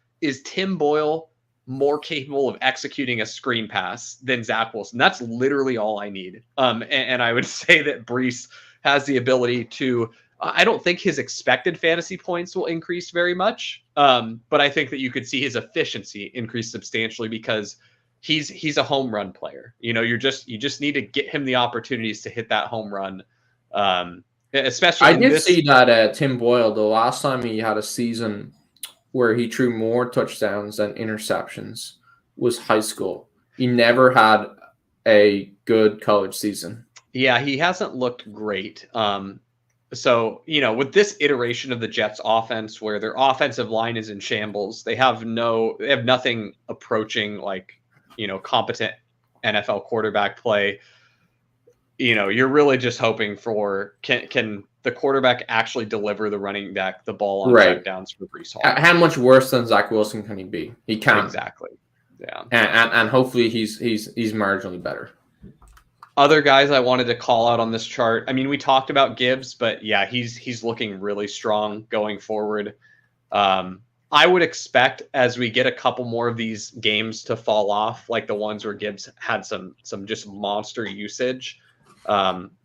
Tim Boyle more capable of executing a screen pass than Zach Wilson? That's literally all I need. And I would say that Breece has the ability to, I don't think his expected fantasy points will increase very much. But I think that you could see his efficiency increase substantially because he's a home run player. You just need to get him the opportunities to hit that home run. Especially I did see that Tim Boyle, the last time he had a season where he threw more touchdowns than interceptions was high school. He never had a good college season. Yeah, he hasn't looked great. So, with this iteration of the Jets offense where their offensive line is in shambles, they have nothing approaching competent NFL quarterback play. You're really just hoping for can the quarterback actually deliver the running back the ball on checkdowns for Breece Hall? How much worse than Zach Wilson can he be? He can. Exactly. Yeah. And hopefully he's marginally better. Other guys I wanted to call out on this chart. I mean, we talked about Gibbs, but yeah, he's looking really strong going forward. I would expect as we get a couple more of these games to fall off, like the ones where Gibbs had some just monster usage.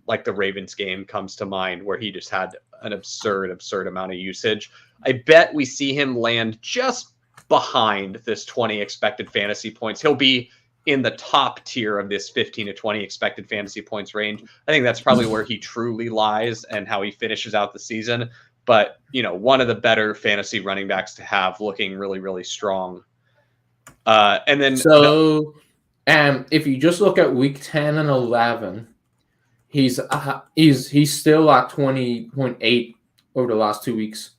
Like the Ravens game comes to mind where he just had an absurd amount of usage. I bet we see him land just behind this 20 expected fantasy points. He'll be in the top tier of this 15 to 20 expected fantasy points range. I think that's probably where he truly lies and how he finishes out the season. But, one of the better fantasy running backs to have, looking really, really strong. And then if you just look at week 10 and 11, he's still at 20.8 over the last 2 weeks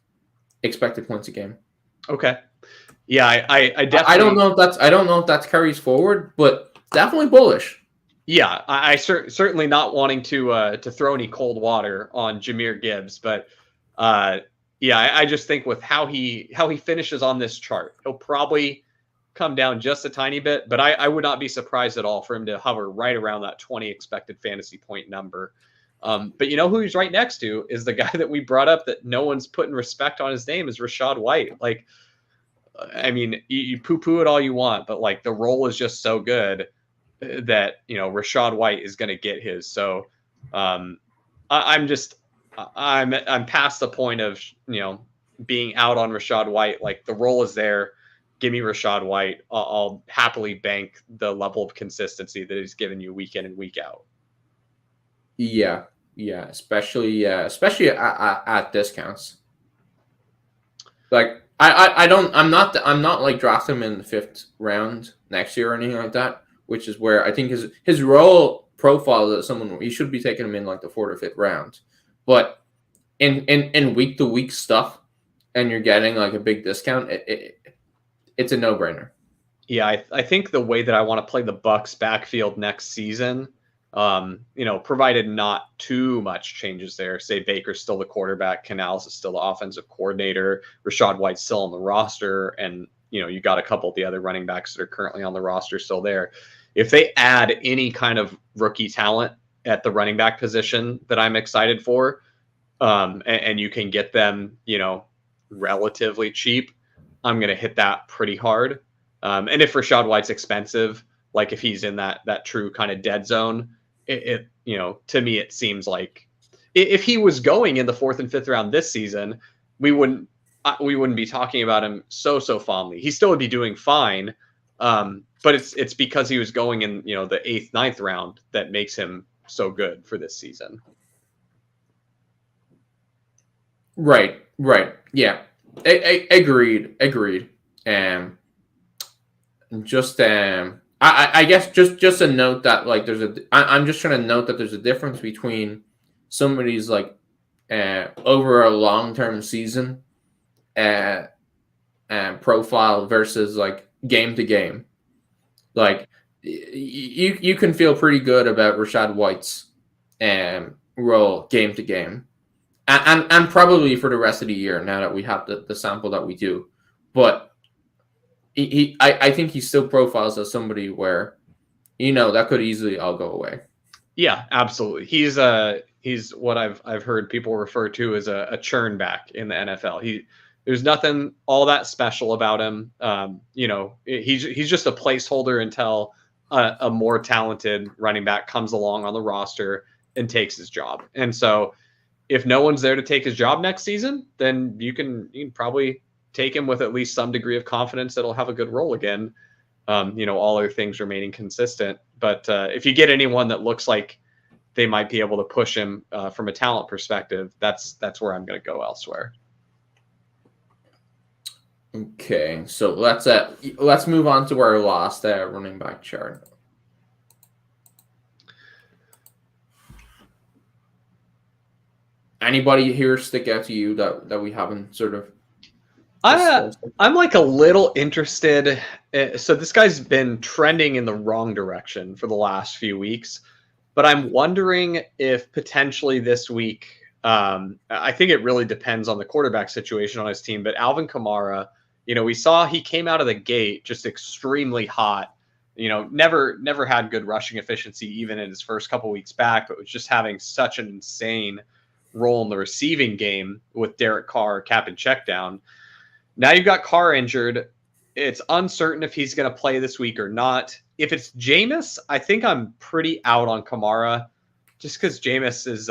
expected points a game. Okay. Yeah, I definitely. I don't know if that carries forward, but definitely bullish. Yeah, I certainly not wanting to throw any cold water on Jahmyr Gibbs, but I just think with how he finishes on this chart, he'll probably come down just a tiny bit, but I would not be surprised at all for him to hover right around that 20 expected fantasy point number. But who he's right next to is the guy that we brought up that no one's putting respect on his name is Rachaad White. I mean, you poo-poo it all you want, but the role is just so good that, Rachaad White is going to get his. So I'm past the point of, being out on Rachaad White. The role is there. Give me Rachaad White. I'll happily bank the level of consistency that he's given you week in and week out. Yeah, especially at discounts. I'm not drafting him in the 5th round next year or anything like that, which is where I think his role profile is someone he should be taking him in the 4th or 5th round. But in week to week stuff, and you're getting a big discount, it's a no-brainer. Yeah, I think the way that I want to play the Bucs backfield next season, provided not too much changes there. Say Baker's still the quarterback, Canales is still the offensive coordinator, Rachaad White's still on the roster, and you got a couple of the other running backs that are currently on the roster still there. If they add any kind of rookie talent at the running back position that I'm excited for, and you can get them, relatively cheap, I'm going to hit that pretty hard. And if Rachaad White's expensive, if he's in that true kind of dead zone, it to me, it seems like if he was going in the 4th and 5th round this season, we wouldn't be talking about him so fondly. He still would be doing fine. But it's because he was going in, the 8th, 9th round that makes him so good for this season. Right. Yeah. Agreed. I guess just a note that I'm just trying to note that there's a difference between somebody's over a long-term season profile versus game to game. You can feel pretty good about Rachaad White's role game to game, and probably for the rest of the year now that we have the sample that we do. but I think he still profiles as somebody where, that could easily all go away. Yeah, absolutely. He's what I've heard people refer to as a churn back in the NFL. There's nothing all that special about him. He's just a placeholder until a more talented running back comes along on the roster and takes his job. And so if no one's there to take his job next season, then you can probably take him with at least some degree of confidence that he'll have a good role again. All other things remaining consistent. But if you get anyone that looks like they might be able to push him from a talent perspective, that's where I'm going to go elsewhere. Okay, so let's move on to our last running back chart. Anybody here stick out to you that we haven't sort of? I'm like a little interested. So this guy's been trending in the wrong direction for the last few weeks, but I'm wondering if potentially this week, I think it really depends on the quarterback situation on his team, but Alvin Kamara, we saw he came out of the gate just extremely hot, never had good rushing efficiency even in his first couple weeks back, but was just having such an insane role in the receiving game with Derek Carr cap and check down. Now you've got Carr injured. It's uncertain if he's going to play this week or not. If it's Jameis, I think I'm pretty out on Kamara just because Jameis is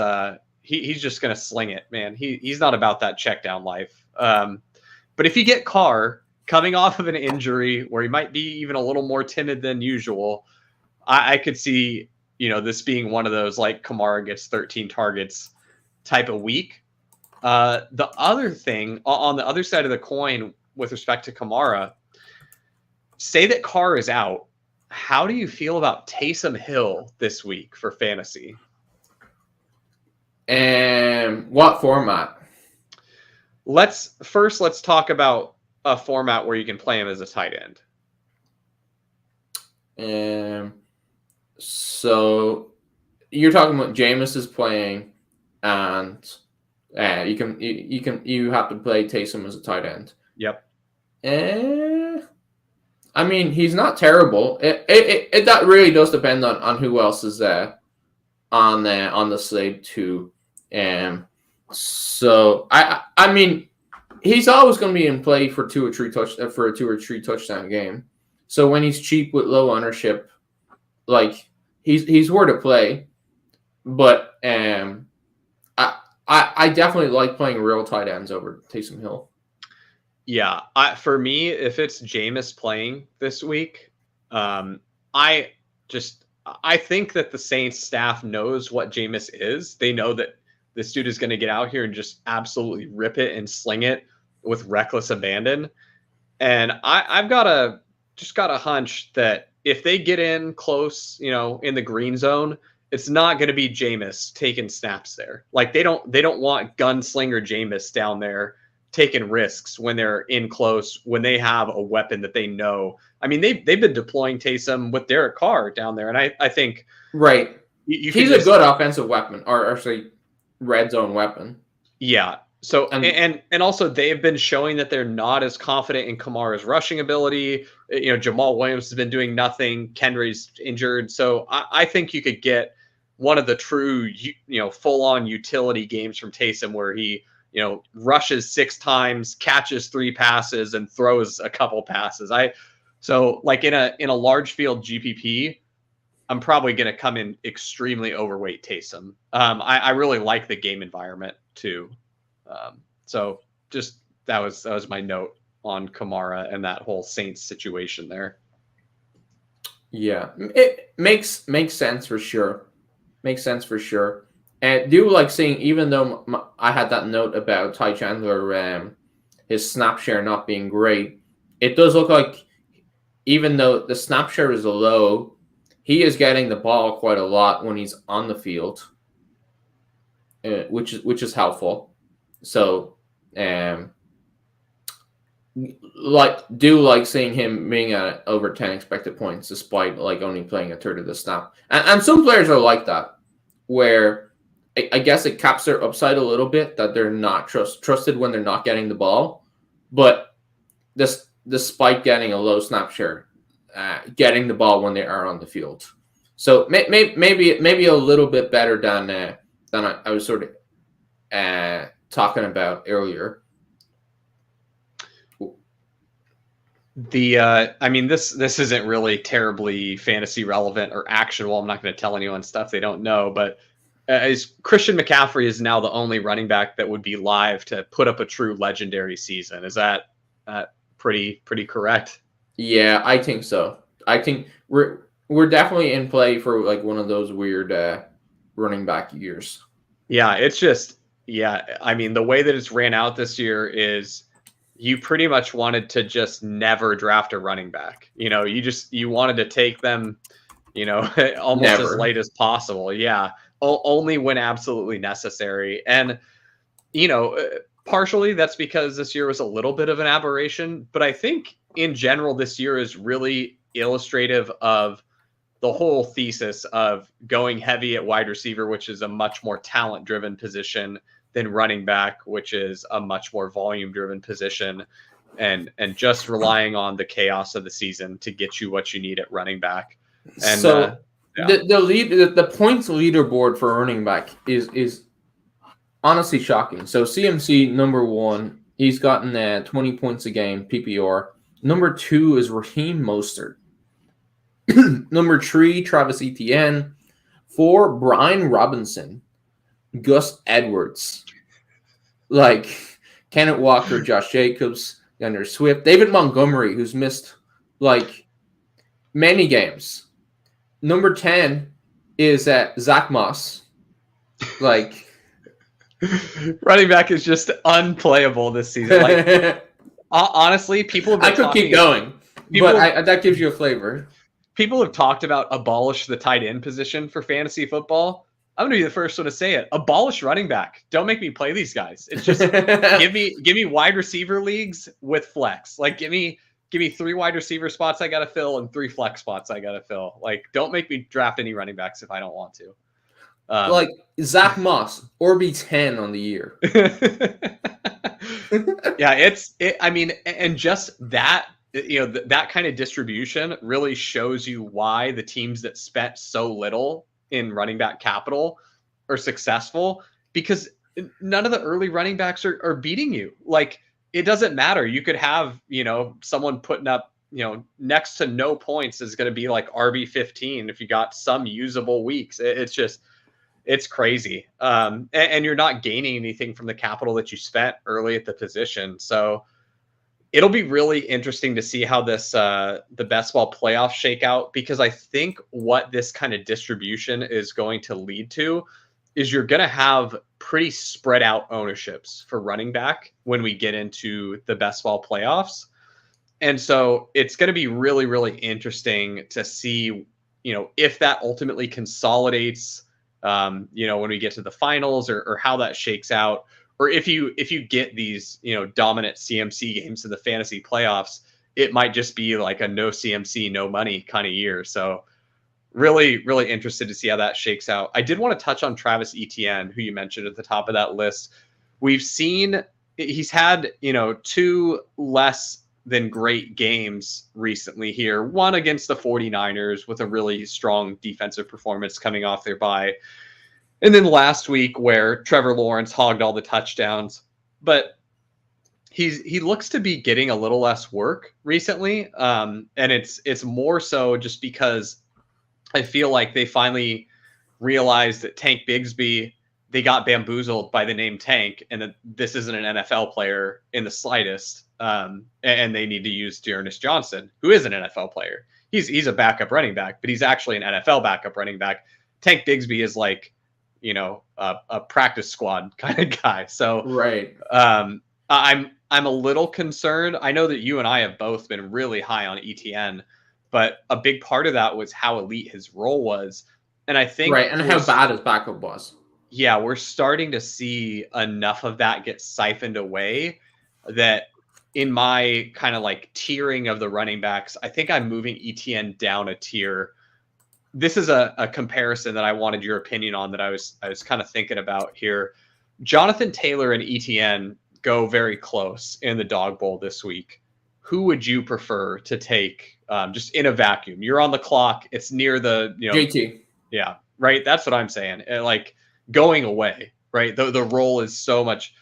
he's just going to sling it, man. He's not about that check down life. But if you get Carr coming off of an injury where he might be even a little more timid than usual, I could see, this being one of those like Kamara gets 13 targets type of week. The other thing on the other side of the coin with respect to Kamara, say that Carr is out. How do you feel about Taysom Hill this week for fantasy? And what format? Let's talk about a format where you can play him as a tight end. So you're talking about Jameis is playing, and you have to play Taysom as a tight end. Yep. I mean, he's not terrible. It that really does depend on who else is there on the slate too. So I mean, he's always going to be in play for a 2 or 3 touchdown game. So when he's cheap with low ownership, like he's worth a play. But I definitely like playing real tight ends over Taysom Hill. Yeah, for me, if it's Jameis playing this week, I think that the Saints staff knows what Jameis is. They know that this dude is going to get out here and just absolutely rip it and sling it with reckless abandon. And I've got a hunch that if they get in close, in the green zone, it's not going to be Jameis taking snaps there. Like they don't want gunslinger Jameis down there taking risks when they're in close, when they have a weapon that they know. I mean, they've been deploying Taysom with Derek Carr down there, and I think right. He's a good offensive weapon, or actually red zone weapon. Yeah. So and also they've been showing that they're not as confident in Kamara's rushing ability. Jamal Williams has been doing nothing. Kendry's injured, so I think you could get one of the true full-on utility games from Taysom where he rushes 6 times, catches 3 passes, and throws a couple passes. So like in a large field GPP, I'm probably going to come in extremely overweight Taysom. I really like the game environment too. So just that was my note on Kamara and that whole Saints situation there. Yeah, it makes sense for sure. Makes sense for sure. And do like seeing, even though I had that note about Ty Chandler, his snap share not being great, it does look like even though the snap share is low, he is getting the ball quite a lot when he's on the field, which is helpful. So, like seeing him being at over 10 expected points despite like only playing a third of the snap. And some players are like that, where I guess it caps their upside a little bit that they're not trusted when they're not getting the ball. But despite getting a low snap share, getting the ball when they are on the field. So maybe a little bit better than I was sort of talking about earlier. I mean, this isn't really terribly fantasy relevant or actionable. I'm not going to tell anyone stuff they don't know, but as Christian McCaffrey is now the only running back that would be live to put up a true legendary season. Is that pretty correct? Yeah, I think so. I think we're definitely in play for like one of those weird running back years. Yeah, it's just I mean, the way that it's ran out this year is you pretty much wanted to just never draft a running back. You know, you wanted to take them, you know, almost as late as possible. Yeah. Only when absolutely necessary. And, you know, partially that's because this year was a little bit of an aberration, but I think in general, this year is really illustrative of the whole thesis of going heavy at wide receiver, which is a much more talent driven position, than running back, which is a much more volume driven position, and just relying on the chaos of the season to get you what you need at running back. And so the points leaderboard for running back is honestly shocking. So CMC number 1, he's gotten 20 points a game PPR. Number 2 is Raheem Mostert. Number 3, Travis Etienne. 4, Brian Robinson. Gus Edwards, like Kenneth Walker, Josh Jacobs, Gunnar Swift, David Montgomery, who's missed like many games. Number 10 is Zach Moss. Like running back is just unplayable this season. Like honestly, people have been keep going, but that gives you a flavor. People have talked about abolish the tight end position for fantasy football. I'm going to be the first one to say it. Abolish running back. Don't make me play these guys. It's just give me wide receiver leagues with flex. Like give me 3 wide receiver spots I got to fill and 3 flex spots I got to fill. Like don't make me draft any running backs if I don't want to. Like Zach Moss, RB10 on the year. Yeah, I mean, and just that, you know, that kind of distribution really shows you why the teams that spent so little in running back capital are successful, because none of the early running backs are beating you. Like it doesn't matter. You could have, you know, someone putting up, you know, next to no points is going to be like RB15 if you got some usable weeks. It's crazy. And you're not gaining anything from the capital that you spent early at the position. So it'll be really interesting to see how this the best ball playoffs shake out, because I think what this kind of distribution is going to lead to is you're going to have pretty spread out ownerships for running back when we get into the best ball playoffs. And so it's going to be really, really interesting to see, you know, if that ultimately consolidates, you know, when we get to the finals, or how that shakes out. Or if you get these, you know, dominant CMC games in the fantasy playoffs, it might just be like a no CMC, no money kind of year. So really, really interested to see how that shakes out. I did want to touch on Travis Etienne, who you mentioned at the top of that list. We've seen he's had, you know, 2 less than great games recently here. One against the 49ers with a really strong defensive performance coming off their bye. And then last week where Trevor Lawrence hogged all the touchdowns, but he looks to be getting a little less work recently. And it's more so just because I feel like they finally realized that Tank Bigsby, they got bamboozled by the name Tank, and that this isn't an NFL player in the slightest. And they need to use Dearness Johnson, who is an NFL player. He's a backup running back, but he's actually an NFL backup running back. Tank Bigsby is like, you know, a practice squad kind of guy. So right. I'm a little concerned. I know that you and I have both been really high on Etienne, but a big part of that was how elite his role was. And I think right, and how bad his backup was. Yeah, we're starting to see enough of that get siphoned away that in my kind of like tiering of the running backs, I think I'm moving Etienne down a tier. This is a comparison that I wanted your opinion on, that I was kind of thinking about here. Jonathan Taylor and Etienne go very close in the Dawg Bowl this week. who would you prefer to take just in a vacuum? You're on the clock. It's near the, JT. Yeah, right. That's what I'm saying. Like going away, right? The role is so much.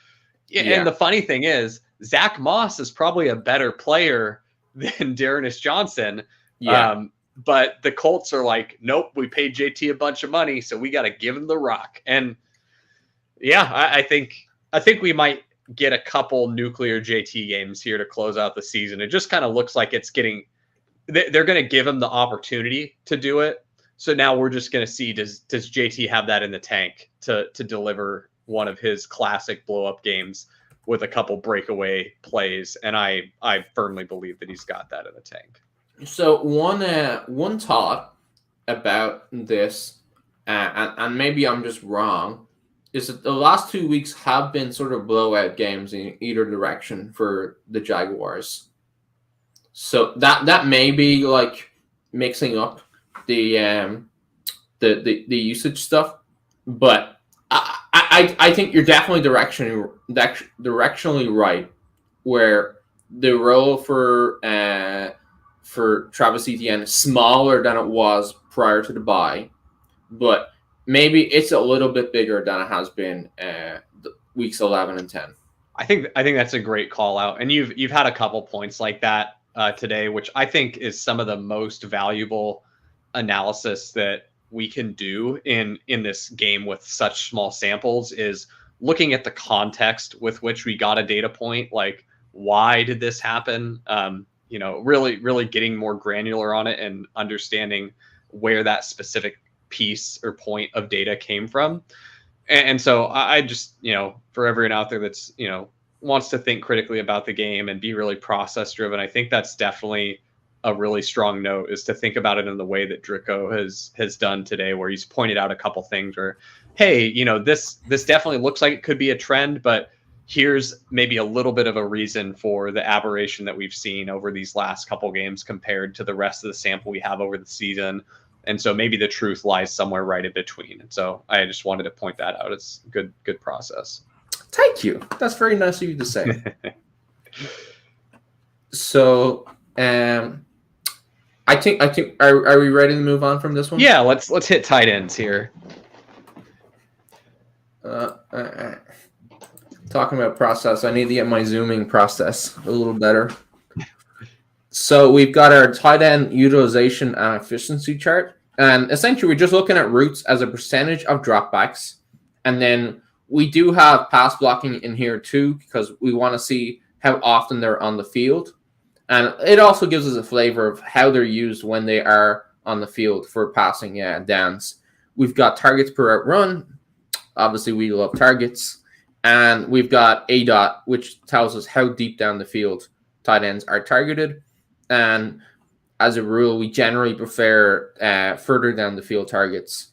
Yeah. And the funny thing is, Zach Moss is probably a better player than D'Ernest Johnson. Yeah. But the Colts are like, nope, we paid JT a bunch of money, so we got to give him the rock. And yeah, I think we might get a couple nuclear JT games here to close out the season. It just kind of looks like it's getting. They're going to give him the opportunity to do it. So now we're just going to see, does JT have that in the tank to deliver one of his classic blow up games with a couple breakaway plays? And I firmly believe that he's got that in the tank. So one thought about this, and maybe I'm just wrong, is that the last 2 weeks have been sort of blowout games in either direction for the Jaguars. So that may be like mixing up the usage stuff, but I think you're definitely directionally right, where the role for Travis Etienne is smaller than it was prior to the bye, but maybe it's a little bit bigger than it has been weeks 11 and 10. I think that's a great call out, and you've had a couple points like that today, which I think is some of the most valuable analysis that we can do in this game with such small samples, is looking at the context with which we got a data point. Like, why did this happen? Really getting more granular on it and understanding where that specific piece or point of data came from. And so I just, for everyone out there that's, wants to think critically about the game and be really process driven, I think that's definitely a really strong note, is to think about it in the way that Drico has done today, where he's pointed out a couple things where, hey, this definitely looks like it could be a trend, but here's maybe a little bit of a reason for the aberration that we've seen over these last couple games compared to the rest of the sample we have over the season. And so maybe the truth lies somewhere right in between. And so I just wanted to point that out. It's good process. Thank you. That's very nice of you to say. So, I think are we ready to move on from this one? Yeah, let's hit tight ends here. Talking about process, I need to get my zooming process a little better. So we've got our tight end utilization and efficiency chart, and essentially we're just looking at routes as a percentage of dropbacks, and then we do have pass blocking in here too, because we want to see how often they're on the field. And it also gives us a flavor of how they're used when they are on the field for passing downs. We've got targets per out run. Obviously, we love targets. And we've got ADOT, which tells us how deep down the field tight ends are targeted. And as a rule, we generally prefer further down the field targets.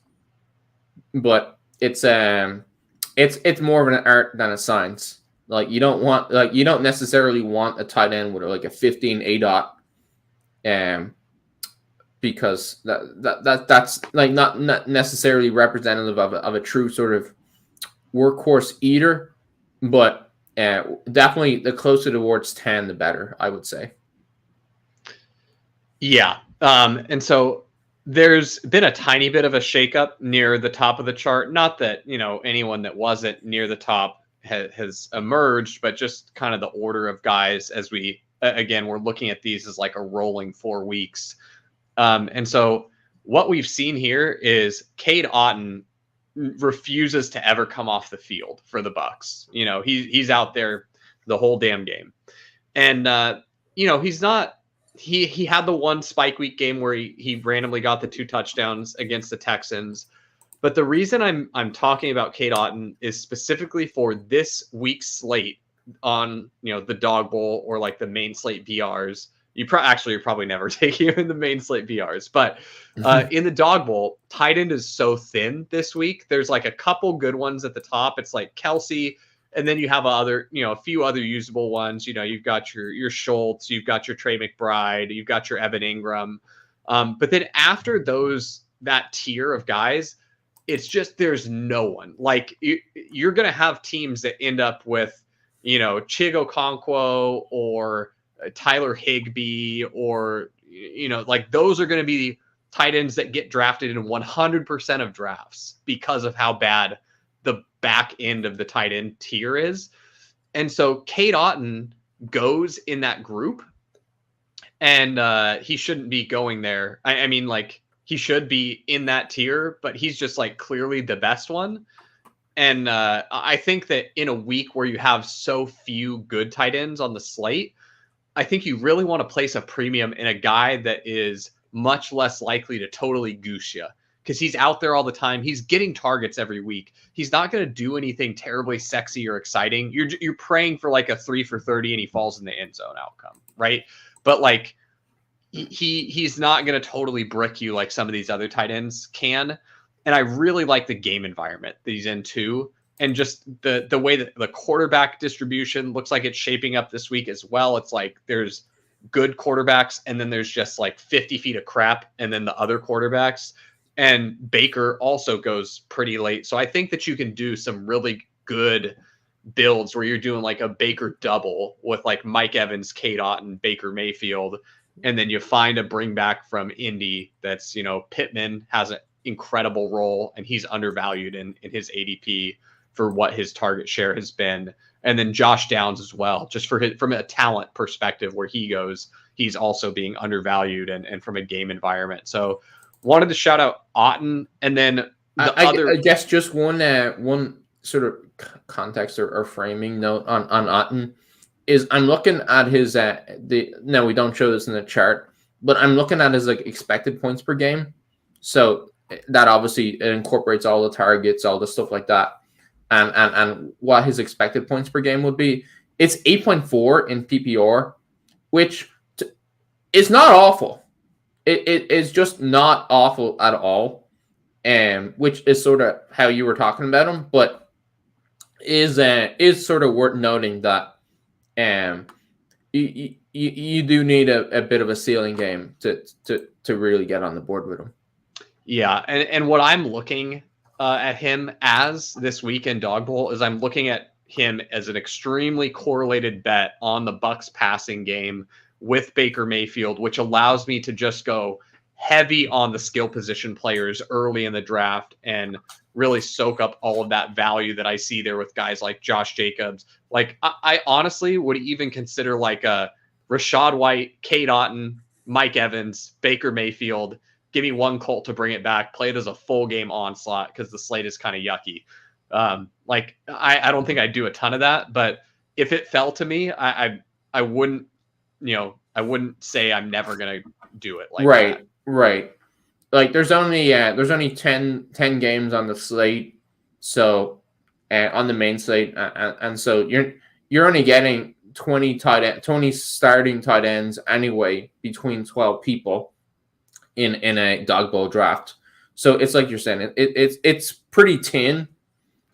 But it's more of an art than a science. Like, you don't necessarily want a tight end with like a 15 ADOT, because that's like not necessarily representative of a true sort of workhorse eater, but definitely the closer towards 10, the better, I would say. Yeah. And so there's been a tiny bit of a shakeup near the top of the chart. Not that, anyone that wasn't near the top has emerged, but just kind of the order of guys as we're looking at these as like a rolling 4 weeks. And so what we've seen here is Cade Otton refuses to ever come off the field for the Bucs. He's out there the whole damn game. And, he's not, he had the one spike week game where he randomly got the 2 touchdowns against the Texans. But the reason I'm talking about Cade Otton is specifically for this week's slate on, the Dawg Bowl or like the main slate BRs. You're probably never taking him in the main slate BRs, but in the Dawg Bowl, tight end is so thin this week. There's like a couple good ones at the top. It's like Kelsey, and then you have a few other usable ones. You've got your Schultz, you've got your Trey McBride, you've got your Evan Ingram. But then after that tier of guys, it's just there's no one. Like you're going to have teams that end up with, Chig Okonkwo or Tyler Higbee, or like those are going to be tight ends that get drafted in 100% of drafts because of how bad the back end of the tight end tier is. And so Cade Otton goes in that group, and he shouldn't be going there. I mean, like, he should be in that tier, but he's just like clearly the best one. And I think that in a week where you have so few good tight ends on the slate, I think you really want to place a premium in a guy that is much less likely to totally goose you, because he's out there all the time. He's getting targets every week. He's not going to do anything terribly sexy or exciting. You're praying for like a 3 for 30 and he falls in the end zone outcome, right? But like he's not going to totally brick you like some of these other tight ends can. And I really like the game environment that he's in too. And just the way that the quarterback distribution looks like it's shaping up this week as well. It's like there's good quarterbacks, and then there's just like 50 feet of crap, and then the other quarterbacks. And Baker also goes pretty late. So I think that you can do some really good builds where you're doing like a Baker double with like Mike Evans, Cade Otton, Baker Mayfield. And then you find a bring back from Indy that's, Pittman has an incredible role and he's undervalued in his ADP for what his target share has been. And then Josh Downs as well, just from a talent perspective where he goes, he's also being undervalued and from a game environment. So wanted to shout out Otton. And then I guess just one sort of context or framing note on Otton is I'm looking at his no, we don't show this in the chart, but I'm looking at his like expected points per game. So that obviously it incorporates all the targets, all the stuff like that. And what his expected points per game would be. It's 8.4 in PPR, which is not awful. It is just not awful at all, which is sort of how you were talking about him, but is sort of worth noting that you do need a bit of a ceiling game to really get on the board with him. Yeah, and what I'm looking at him as this week in Dawg Bowl is I'm looking at him as an extremely correlated bet on the Bucs passing game with Baker Mayfield, which allows me to just go heavy on the skill position players early in the draft and really soak up all of that value that I see there with guys like Josh Jacobs. Like I honestly would even consider like a Rachaad White, Cade Otton, Mike Evans, Baker Mayfield. Give me one Colt to bring it back, play it as a full game onslaught because the slate is kind of yucky. Like I don't think I'd do a ton of that, but if it fell to me, I wouldn't, I wouldn't say I'm never going to do it like that. Right. Like there's only 10 games on the slate. So on the main slate. And so you're only getting 20 starting tight ends anyway, between 12 people in a Dawg Bowl draft. So it's like you're saying, it's pretty thin.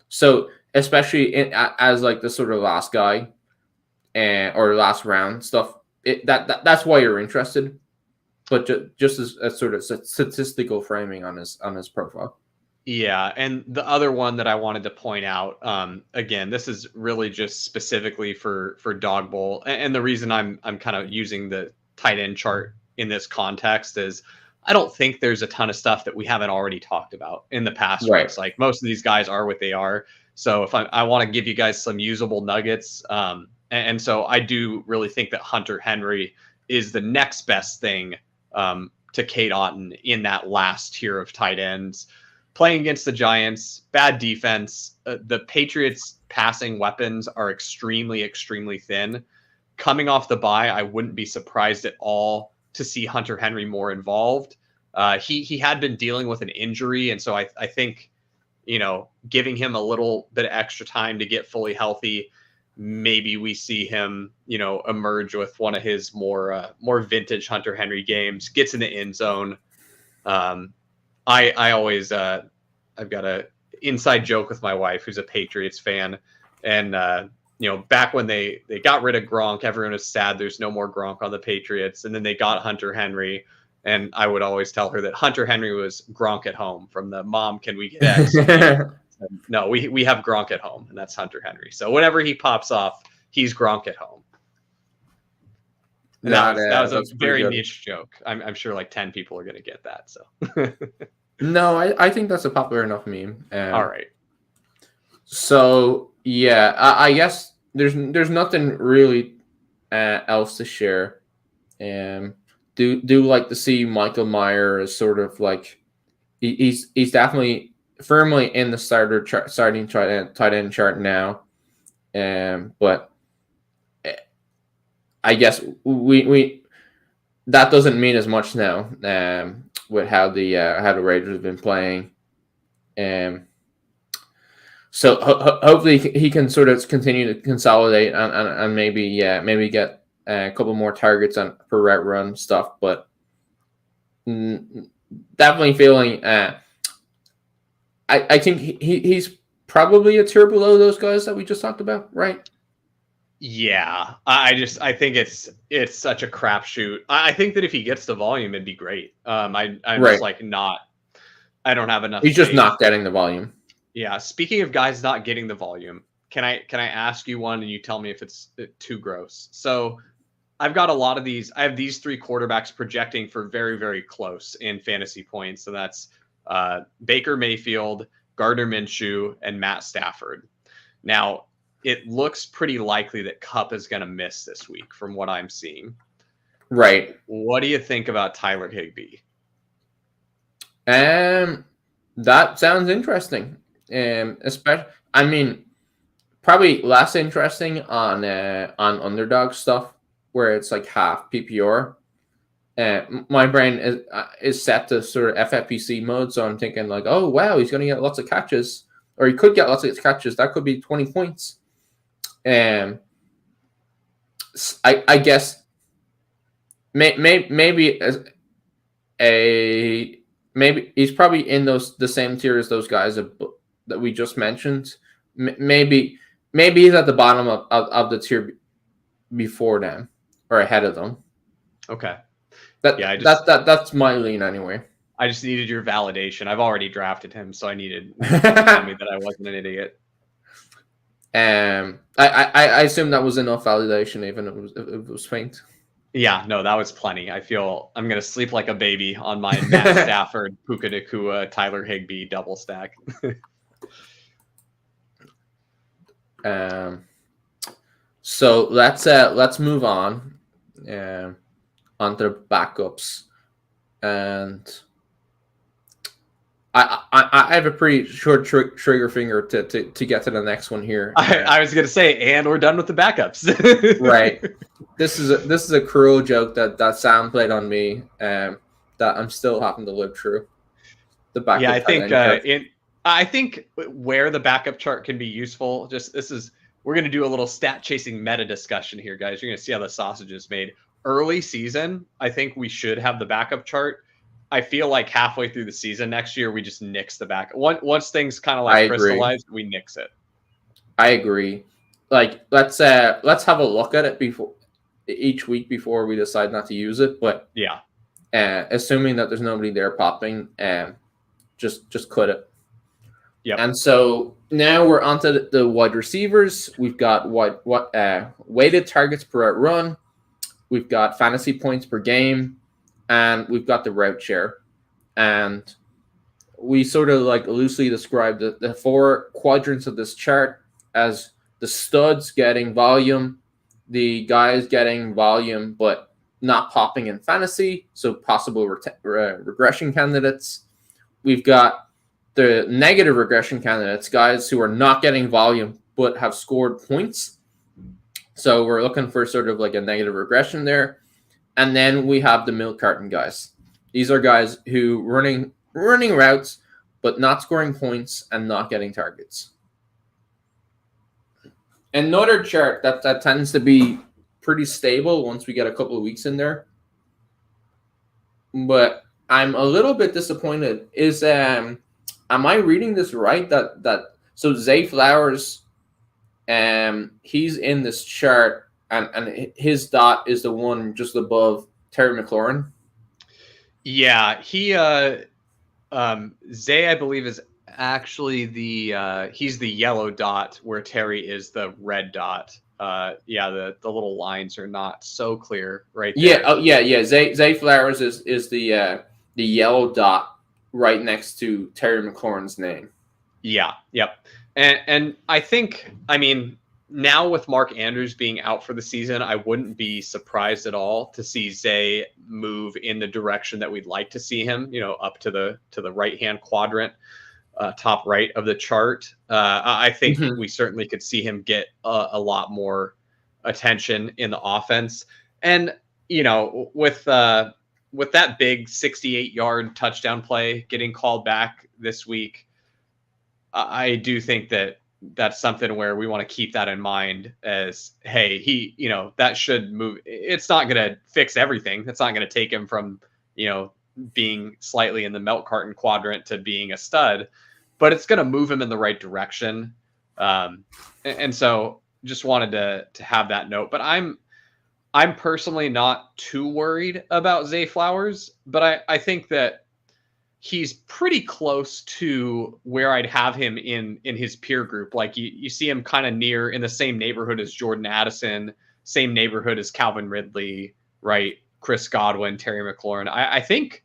So especially as like the sort of last guy or last round stuff, that's why you're interested. But just as a sort of statistical framing on his profile. Yeah, and the other one that I wanted to point out, again, this is really just specifically for Dawg Bowl, and the reason I'm kind of using the tight end chart in this context is I don't think there's a ton of stuff that we haven't already talked about in the past weeks. Like most of these guys are what they are. So if I want to give you guys some usable nuggets, and so I do really think that Hunter Henry is the next best thing to Cade Otton in that last tier of tight ends. Playing against the Giants, bad defense. The Patriots' passing weapons are extremely, extremely thin. Coming off the bye, I wouldn't be surprised at all to see Hunter Henry more involved. He had been dealing with an injury, and so I think, giving him a little bit of extra time to get fully healthy, maybe we see him, emerge with one of his more vintage Hunter Henry games, gets in the end zone. I always I've got a inside joke with my wife who's a Patriots fan, and back when they got rid of Gronk, everyone was sad there's no more Gronk on the Patriots, and then they got Hunter Henry, and I would always tell her that Hunter Henry was Gronk at home from the Mom Can We Get X? No, we have Gronk at home, and that's Hunter Henry. So whenever he pops off, he's Gronk at home. And that was a very good. niche joke. I'm sure like 10 people are going to get that. So no, I think that's a popular enough meme. All right. So yeah, I guess there's nothing really else to share. Do like to see Michael Mayer as sort of like he's definitely firmly in the starting tight end chart now. But I guess we that doesn't mean as much now with how the Raiders have been playing. So hopefully he can sort of continue to consolidate and maybe get a couple more targets on per route run stuff. But definitely feeling I think he's probably a tier below those guys that we just talked about, right? Yeah, I think it's such a crapshoot. I think that if he gets the volume, it'd be great. I'm just like not. I don't have enough. He's just not getting the volume. Yeah. Speaking of guys not getting the volume, can I ask you one and you tell me if it's too gross? So I've got a lot of these. I have these 3 quarterbacks projecting for very, very close in fantasy points. So that's Baker Mayfield, Gardner Minshew, and Matt Stafford. Now, it looks pretty likely that Kupp is going to miss this week from what I'm seeing. Right. What do you think about Tyler Higbee? That sounds interesting. Especially, I mean, probably less interesting on underdog stuff where it's like half PPR. My brain is set to sort of FFPC mode, so I'm thinking like, oh wow, he's going to get lots of catches, or he could get lots of catches. That could be 20 points. I guess maybe he's probably in the same tier as those guys that we just mentioned. Maybe he's at the bottom of the tier before them or ahead of them. Okay. That's my lean anyway. I just needed your validation. I've already drafted him, so I needed you to tell me that I wasn't an idiot. I assume that was enough validation, even if it was faint. Yeah, no, that was plenty. I feel I'm gonna sleep like a baby on my Matt Stafford, Puka Nacua, Tyler Higbee double stack. So let's move on onto the backups, and I have a pretty short trigger finger to get to the next one here. I was gonna say, and we're done with the backups. Right. This is a cruel joke that Sam played on me, that I'm still having to live through. The backup. Yeah, I think where the backup chart can be useful. We're gonna do a little stat chasing meta discussion here, guys. You're gonna see how the sausage is made. Early season, I think we should have the backup chart. I feel like halfway through the season next year, we just nix the back. Once things kind of like crystallize, we nix it. I agree. Like let's have a look at it before each week before we decide not to use it. But yeah, assuming that there's nobody there popping, just quit it. Yeah. And so now we're onto the wide receivers. We've got weighted targets per out run. We've got fantasy points per game. And we've got the route share. And we sort of like loosely described the 4 quadrants of this chart as the studs getting volume, the guys getting volume but not popping in fantasy, so possible regression candidates. We've got the negative regression candidates, guys who are not getting volume but have scored points. So we're looking for sort of like a negative regression there. And then we have the milk carton guys. These are guys who running routes, but not scoring points and not getting targets. Another chart that tends to be pretty stable once we get a couple of weeks in there. But I'm a little bit disappointed. Am I reading this right? So Zay Flowers, he's in this chart. And his dot is the one just above Terry McLaurin. Yeah, he Zay, I believe, is actually he's the yellow dot where Terry is the red dot. the little lines are not so clear right Yeah, there. yeah. Zay Flowers is the yellow dot right next to Terry McLaurin's name. Yeah, yep. And I think, I mean, now with Mark Andrews being out for the season, I wouldn't be surprised at all to see Zay move in the direction that we'd like to see him, up to the right-hand quadrant, top right of the chart. I think we certainly could see him get a lot more attention in the offense. And, with that big 68-yard touchdown play getting called back this week, I do think that that's something where we want to keep that in mind as, hey, that should move. It's not going to fix everything. It's not going to take him from, being slightly in the milk carton quadrant to being a stud, but it's going to move him in the right direction. And so just wanted to have that note, but I'm personally not too worried about Zay Flowers, but I think that he's pretty close to where I'd have him in his peer group. Like you see him kind of near in the same neighborhood as Jordan Addison, same neighborhood as Calvin Ridley, right? Chris Godwin, Terry McLaurin. I think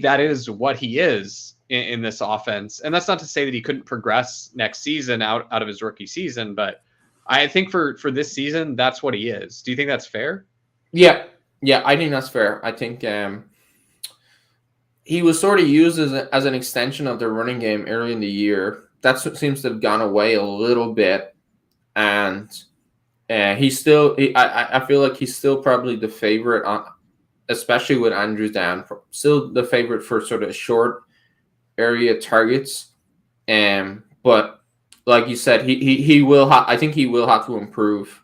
that is what he is in this offense. And that's not to say that he couldn't progress next season out of his rookie season, but I think for this season, that's what he is. Do you think that's fair? Yeah, I think that's fair. I think he was sort of used as an extension of the running game early in the year. That's what seems to have gone away a little bit. And he's still, I feel like he's still probably the favorite, especially with Andrews down, still the favorite for sort of short area targets. But like you said, he will. I think he will have to improve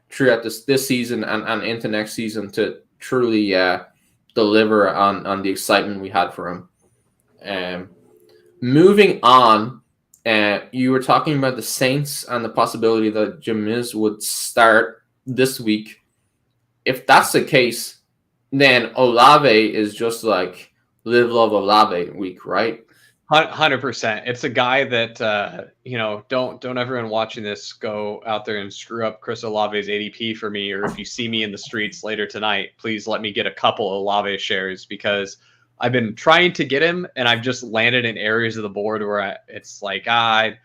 throughout this season and into next season to truly deliver on the excitement we had for him. Moving on, you were talking about the Saints and the possibility that Jameis would start this week. If that's the case, then Olave is just like live, love Olave week, right? 100%. It's a guy that don't everyone watching this go out there and screw up Chris Olave's ADP for me, or if you see me in the streets later tonight, please let me get a couple Olave shares, because I've been trying to get him and I've just landed in areas of the board where it's like I'd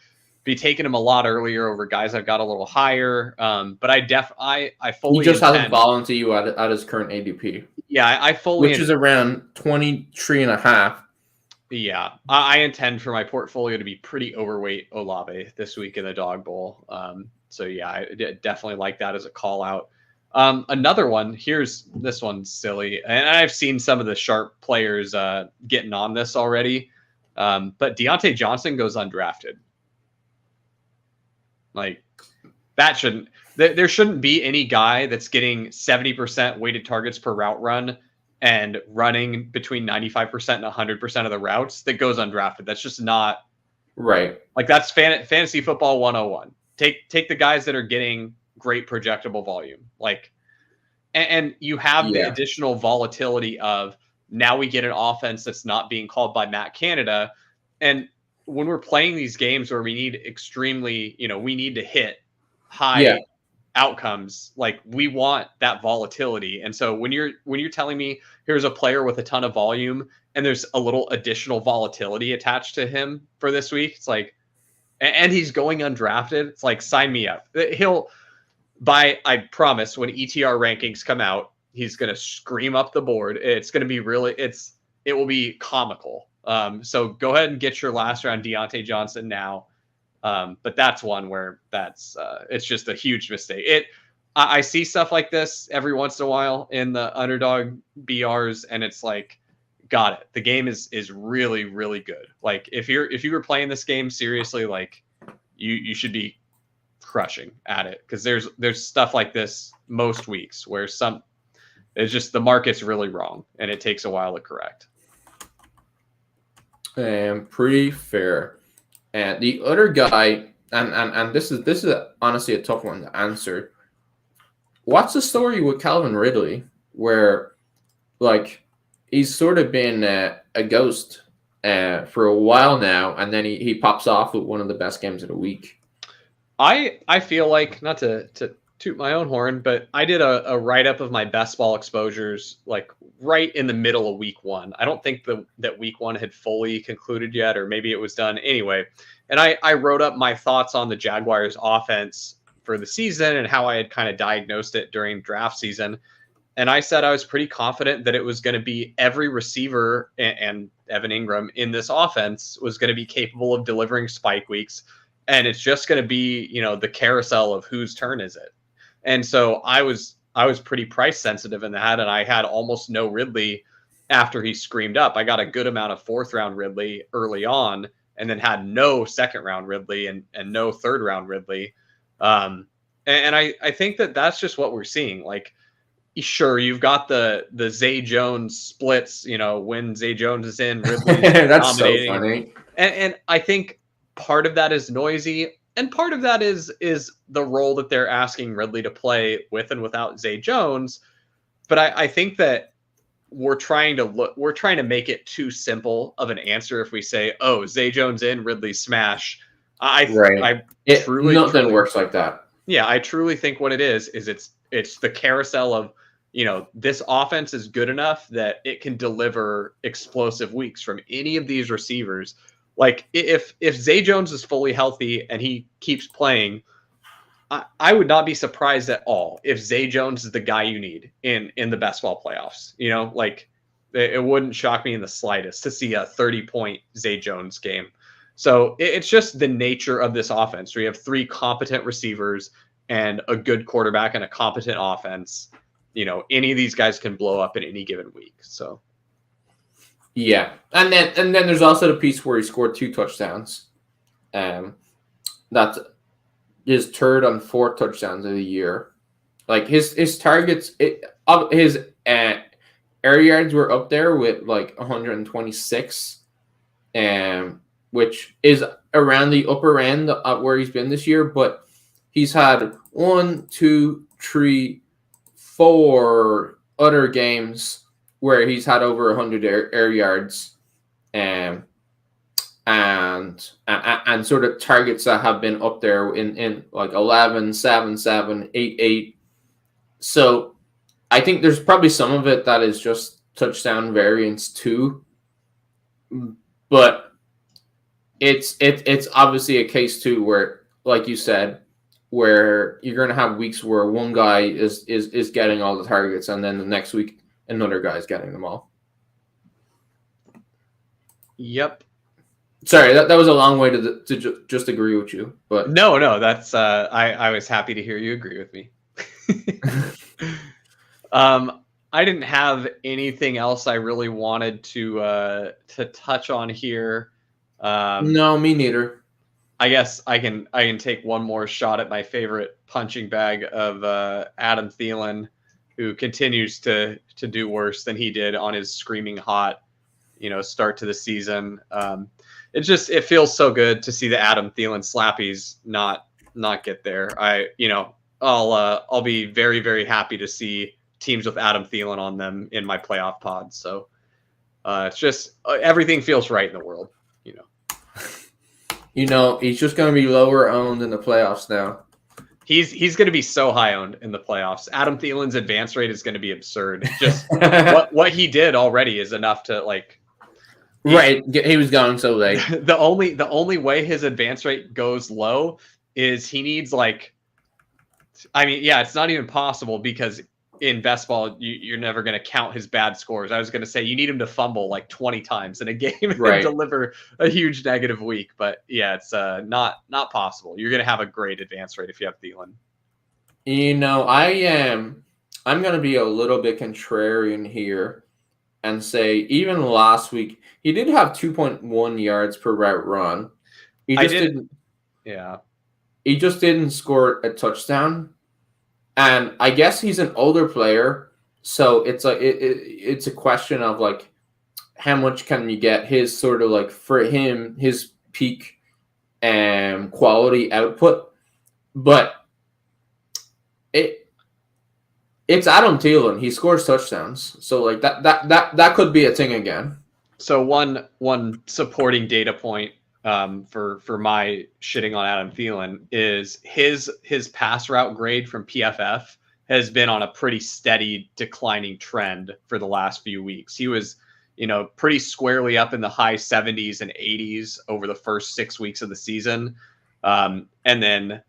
be taking him a lot earlier over guys I've got a little higher. But I fully he just hasn't fallen to you at his current ADP. Yeah, I fully, which is around 23.5. Yeah, I intend for my portfolio to be pretty overweight Olave this week in the Dawg Bowl. So yeah, I definitely like that as a call out. Another one, this one's silly, and I've seen some of the sharp players getting on this already. But Deontay Johnson goes undrafted. Like there shouldn't be any guy that's getting 70% weighted targets per route run and running between 95% and 100% of the routes that goes undrafted. That's just not right. Like that's fantasy football 101. Take the guys that are getting great projectable volume. Like, and you have the additional volatility of now we get an offense that's not being called by Matt Canada. And when we're playing these games where we need extremely, we need to hit high outcomes, like we want that volatility. And so when you're telling me here's a player with a ton of volume and there's a little additional volatility attached to him for this week, it's like, and he's going undrafted, it's like, sign me up. I promise when ETR rankings come out, he's going to scream up the board. It's going to be it will be comical. So go ahead and get your last round Deontay Johnson now. But that's one where it's just a huge mistake. I see stuff like this every once in a while in the underdog BRs, and it's like, got it. The game is really, really good. Like if you were playing this game seriously, like you should be crushing at it, because there's stuff like this most weeks where it's just the market's really wrong and it takes a while to correct. Pretty fair. And the other guy, and this is honestly a tough one to answer. What's the story with Calvin Ridley, where like he's sort of been a ghost for a while now, and then he pops off with one of the best games of the week? I feel like, not to toot my own horn, but I did a write up of my best ball exposures like right in the middle of week 1. I don't think that week 1 had fully concluded yet, or maybe it was done anyway. And I wrote up my thoughts on the Jaguars offense for the season and how I had kind of diagnosed it during draft season. And I said I was pretty confident that it was going to be every receiver and Evan Ingram in this offense was going to be capable of delivering spike weeks. And it's just going to be, the carousel of whose turn is it. And so I was pretty price sensitive in that. And I had almost no Ridley after he screamed up. I got a good amount of 4th round Ridley early on, and then had no 2nd round Ridley and no 3rd round Ridley. And I think that's just what we're seeing. Like, sure, you've got the Zay Jones splits, when Zay Jones is in, Ridley's that's dominating. So funny. And I think part of that is noisy, and part of that is the role that they're asking Ridley to play with and without Zay Jones. But I think that we're trying to make it too simple of an answer if we say, oh, Zay Jones in, Ridley smash. Nothing works like that. Yeah, I truly think what it is it's the carousel of, this offense is good enough that it can deliver explosive weeks from any of these receivers. Like, if Zay Jones is fully healthy and he keeps playing, I would not be surprised at all if Zay Jones is the guy you need in the best ball playoffs. Like, it wouldn't shock me in the slightest to see a 30-point Zay Jones game. So it's just the nature of this offense where you have 3 competent receivers and a good quarterback and a competent offense. Any of these guys can blow up in any given week. So, yeah, and then there's also the piece where he scored 2 touchdowns. That's his 3rd on 4 touchdowns of the year. Like, his targets, his air yards were up there with like 126, which is around the upper end of where he's been this year. But he's had 1, 2, 3, 4 other games where he's had over 100 air yards, and sort of targets that have been up there in like 11, 7, 7, 8, 8. So I think there's probably some of it that is just touchdown variance too, but it's obviously a case too where, like you said, where you're going to have weeks where one guy is getting all the targets, and then the next week another guy is getting them all. Yep. Sorry, that was a long way to just agree with you. But no, that's I was happy to hear you agree with me. I didn't have anything else I really wanted to touch on here. No, me neither. I guess I can take one more shot at my favorite punching bag of Adam Thielen, who continues to do worse than he did on his screaming hot, start to the season. It feels so good to see the Adam Thielen slappies not get there. I'll be very, very happy to see teams with Adam Thielen on them in my playoff pod. So it's just everything feels right in the world. He's just going to be lower owned in the playoffs now. He's going to be so high owned in the playoffs. Adam Thielen's advance rate is going to be absurd. Just what he did already is enough to like. Right, he was going so late. The only way his advance rate goes low is he needs it's not even possible because in best ball you're never going to count his bad scores. I was going to say you need him to fumble like 20 times in a game and deliver a huge negative week, but yeah, it's not possible. You're going to have a great advance rate if you have Thielen. I'm going to be a little bit contrarian here and say even last week he did have 2.1 yards per route run. He just didn't score a touchdown. And I guess he's an older player, so it's like it's a question of like how much can you get his sort of like for him his peak quality output. But it's Adam Thielen. He scores touchdowns, so like that could be a thing again. So one supporting data point for my shitting on Adam Thielen is his pass route grade from PFF has been on a pretty steady declining trend for the last few weeks. He was, pretty squarely up in the high 70s and 80s over the first 6 weeks of the season. And then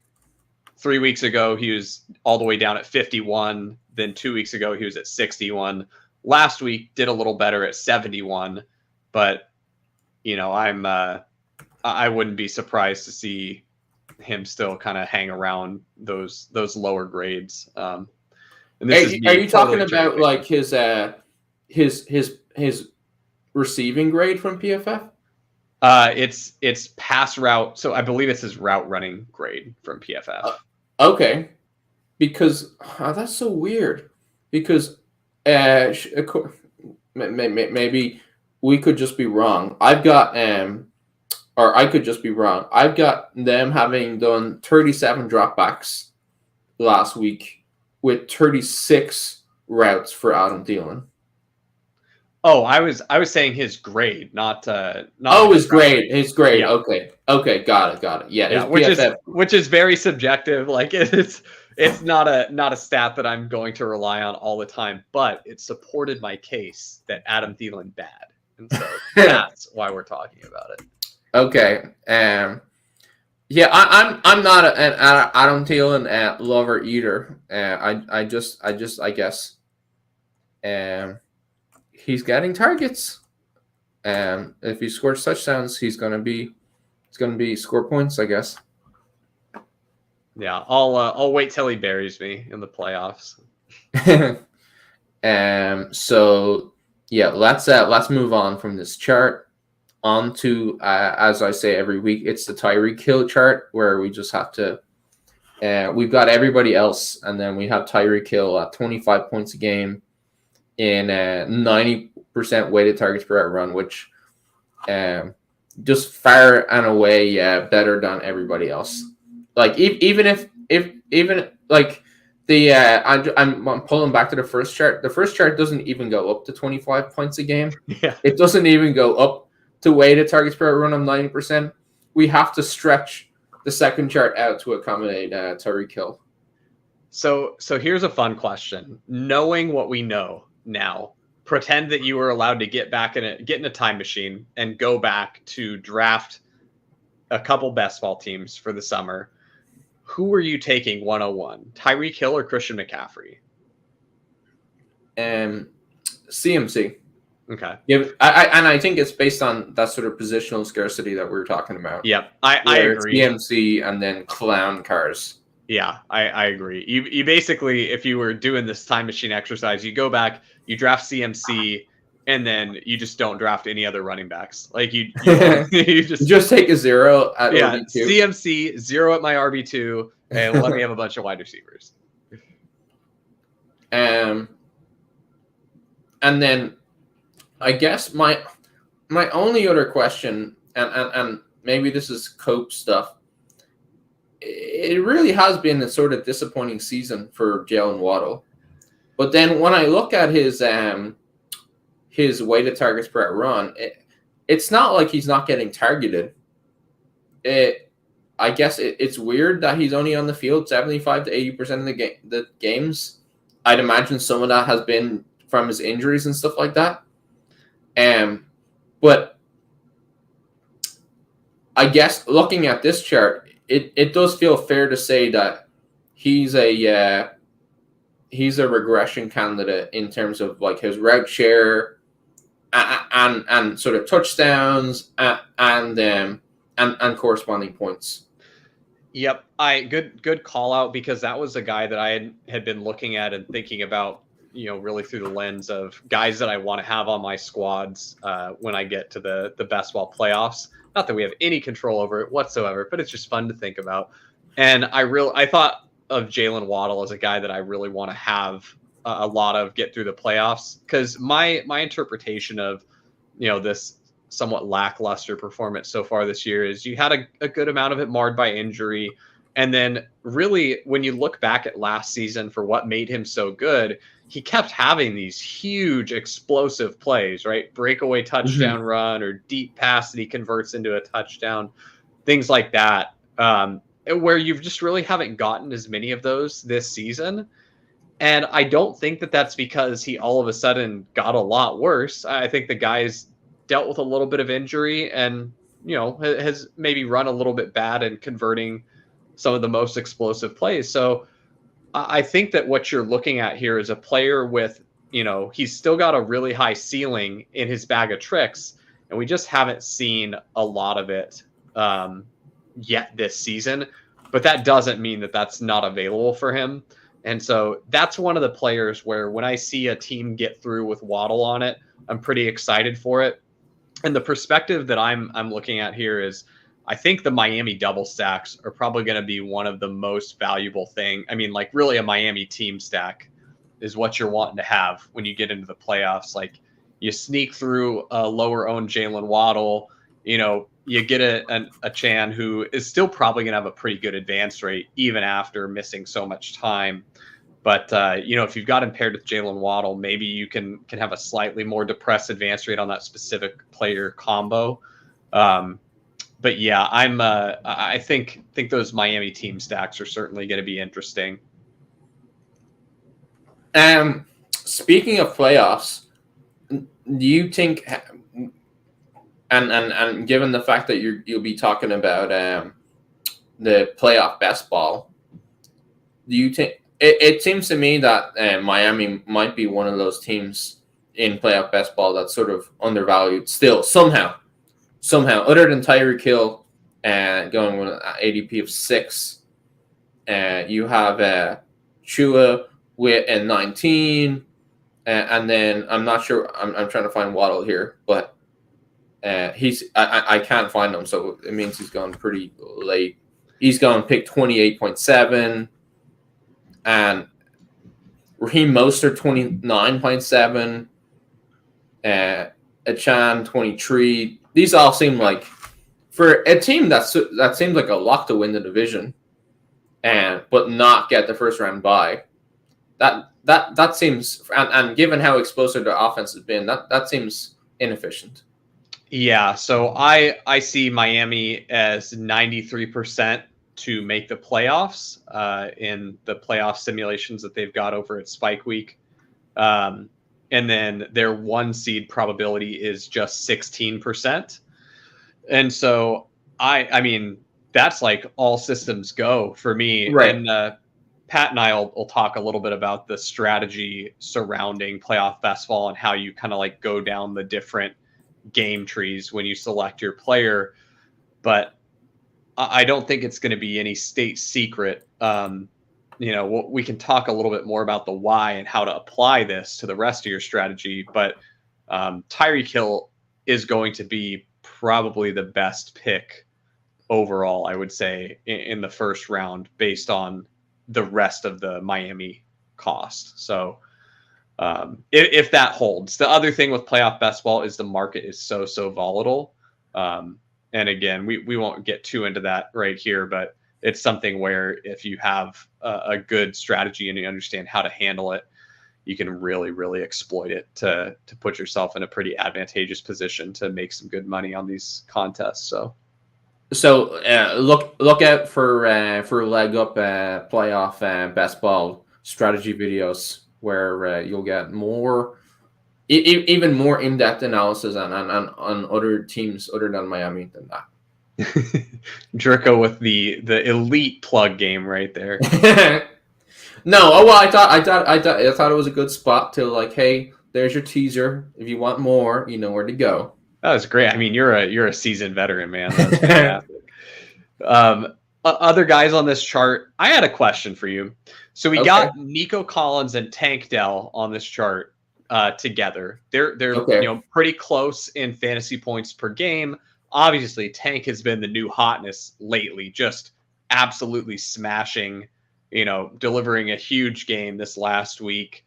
3 weeks ago, he was all the way down at 51. Then 2 weeks ago, he was at 61. Last week, did a little better at 71. But, I wouldn't be surprised to see him still kind of hang around those lower grades. And this are you talking about like his receiving grade from PFF? It's pass route. So I believe it's his route running grade from PFF. Okay, because that's so weird. Because maybe we could just be wrong. I could just be wrong. I've got them having done 37 dropbacks last week with 36 routes for Adam Thielen. Oh, I was saying his grade, not his grade. His grade. Yeah. Okay, got it. Yeah, which is very subjective. Like it's not a stat that I'm going to rely on all the time, but it supported my case that Adam Thielen bad, and so that's why we're talking about it. Okay. Yeah, I'm not an Adam Thielen lover either. I guess. He's getting targets. If he scores touchdowns, he's gonna be score points, I guess. Yeah, I'll wait till he buries me in the playoffs. So yeah, let's move on from this chart. On to, as I say every week, it's the Tyreek Hill chart where we just have to, we've got everybody else, and then we have Tyreek Hill at 25 points a game in 90% weighted targets per run, which just far and away better than everybody else. Like even if like the I'm pulling back to the first chart. The first chart doesn't even go up to 25 points a game. Yeah, it doesn't even go up to weighted targets per run of 90%. We have to stretch the second chart out to accommodate Tyreek Hill. So here's a fun question. Knowing what we know now, pretend that you were allowed to get in a time machine and go back to draft a couple best ball teams for the summer. Who are you taking 101? Tyreek Hill or Christian McCaffrey? CMC. Okay. Yeah, I think it's based on that sort of positional scarcity that we were talking about. Yep, I agree. CMC and then clown cars. Yeah, I agree. You basically, if you were doing this time machine exercise, you go back, you draft CMC, and then you just don't draft any other running backs. Like you just take a 0 at RB2. CMC 0 at my RB2, and let me have a bunch of wide receivers. And then I guess my only other question, and maybe this is Cope stuff. It really has been a sort of disappointing season for Jaylen Waddle. But then when I look at his weighted targets per run, it's not like he's not getting targeted. I guess it's weird that he's only on the field 75 to 80% of the games. I'd imagine some of that has been from his injuries and stuff like that. But I guess looking at this chart, it does feel fair to say that he's a regression candidate in terms of like his route share and sort of touchdowns and corresponding points. Yep, good call out, because that was a guy that I had been looking at and thinking about, really through the lens of guys that I want to have on my squads when I get to the best ball playoffs. Not that we have any control over it whatsoever, but it's just fun to think about. And I thought of Jaylen Waddle as a guy that I really want to have a lot of get through the playoffs, because my interpretation of this somewhat lackluster performance so far this year is you had a good amount of it marred by injury. And then really, when you look back at last season for what made him so good, he kept having these huge explosive plays, right? Breakaway touchdown run or deep pass that he converts into a touchdown, things like that, where you just really haven't gotten as many of those this season. And I don't think that that's because he all of a sudden got a lot worse. I think the guy's dealt with a little bit of injury and, has maybe run a little bit bad in converting some of the most explosive plays. So I think that what you're looking at here is a player with, he's still got a really high ceiling in his bag of tricks, and we just haven't seen a lot of it yet this season. But that doesn't mean that that's not available for him. And so that's one of the players where when I see a team get through with Waddle on it, I'm pretty excited for it. And the perspective that I'm looking at here is I think the Miami double stacks are probably going to be one of the most valuable thing. I mean, like really a Miami team stack is what you're wanting to have when you get into the playoffs. Like you sneak through a lower owned Jaylen Waddle, you get a Chan who is still probably going to have a pretty good advance rate even after missing so much time. But, if you've got him paired with Jaylen Waddle, maybe you can have a slightly more depressed advance rate on that specific player combo. But yeah, I think those Miami team stacks are certainly going to be interesting. Speaking of playoffs, do you think, and given the fact that you'll be talking about the playoff best ball, do you think it seems to me that Miami might be one of those teams in playoff best ball that's sort of undervalued still somehow, other than Tyreek Hill going with an ADP of 6. You have Chua with a 19, and then I'm not sure. I'm trying to find Waddle here, but I can't find him, so it means he's gone pretty late. He's gone pick 28.7, and Raheem Mostert 29.7, Etienne 23. These all seem like, for a team that seems like a lock to win the division, but not get the first round bye. That seems, and given how explosive their offense has been, that seems inefficient. Yeah, so I see Miami as 93% to make the playoffs in the playoff simulations that they've got over at Spike Week. And then their 1 seed probability is just 16%. And so I mean, that's like all systems go for me. Right. And Pat and I will talk a little bit about the strategy surrounding playoff best ball and how you kind of like go down the different game trees when you select your player. But I don't think it's going to be any state secret. We can talk a little bit more about the why and how to apply this to the rest of your strategy. But Tyreek Hill is going to be probably the best pick overall, I would say, in the first round based on the rest of the Miami cost. So if that holds. The other thing with playoff best ball is the market is so volatile. And again, we won't get too into that right here, but it's something where if you have a good strategy and you understand how to handle it, you can really, really exploit it to put yourself in a pretty advantageous position to make some good money on these contests. So look out for leg up playoff best ball strategy videos where you'll get more, even more in-depth analysis on other teams other than Miami than that. Jerko with the elite plug game right there. No, I thought it was a good spot to like, hey, there's your teaser. If you want more, you know where to go. That was great. I mean, you're a seasoned veteran, man. That's fantastic. Other guys on this chart, I had a question for you. So we got Nico Collins and Tank Dell on this chart together. They're pretty close in fantasy points per game. Obviously, Tank has been the new hotness lately, just absolutely smashing, delivering a huge game this last week.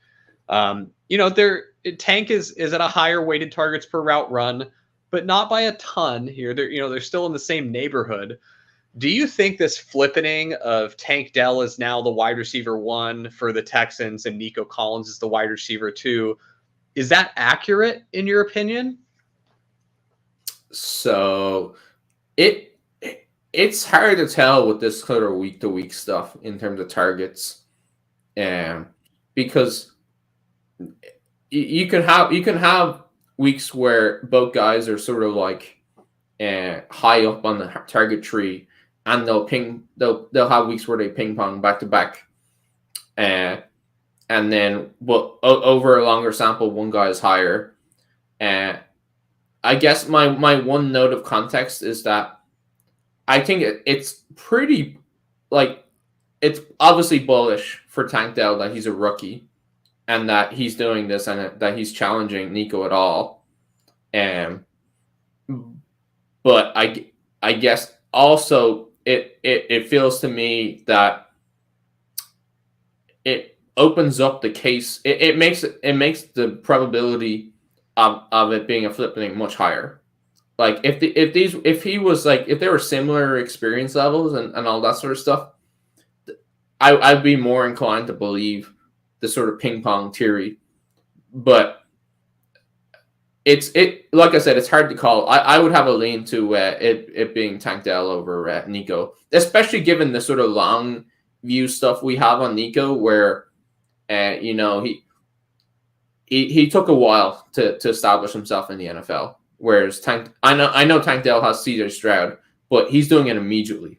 Tank is at a higher weighted targets per route run, but not by a ton here. They're still in the same neighborhood. Do you think this flippening of Tank Dell is now the wide receiver 1 for the Texans and Nico Collins is the wide receiver 2? Is that accurate in your opinion? So it's hard to tell with this sort of week-to-week stuff in terms of targets, because you can have weeks where both guys are sort of like high up on the target tree, and they'll have weeks where they ping pong back to back, and then over a longer sample, one guy is higher. I guess my one note of context is that I think it's pretty, like, it's obviously bullish for Tank Dell that he's a rookie and that he's doing this and that he's challenging Nico at all. But I guess also it feels to me that it opens up the case. It makes the probability of it being a flipping much higher. Like if they were similar experience levels and all that sort of stuff, I'd be more inclined to believe the sort of ping pong theory. But it's like I said, it's hard to call. I would have a lean to it being Tank Dell over Nico, especially given the sort of long view stuff we have on Nico, where he took a while to establish himself in the NFL. Whereas I know Tank Dell has CJ Stroud, but he's doing it immediately.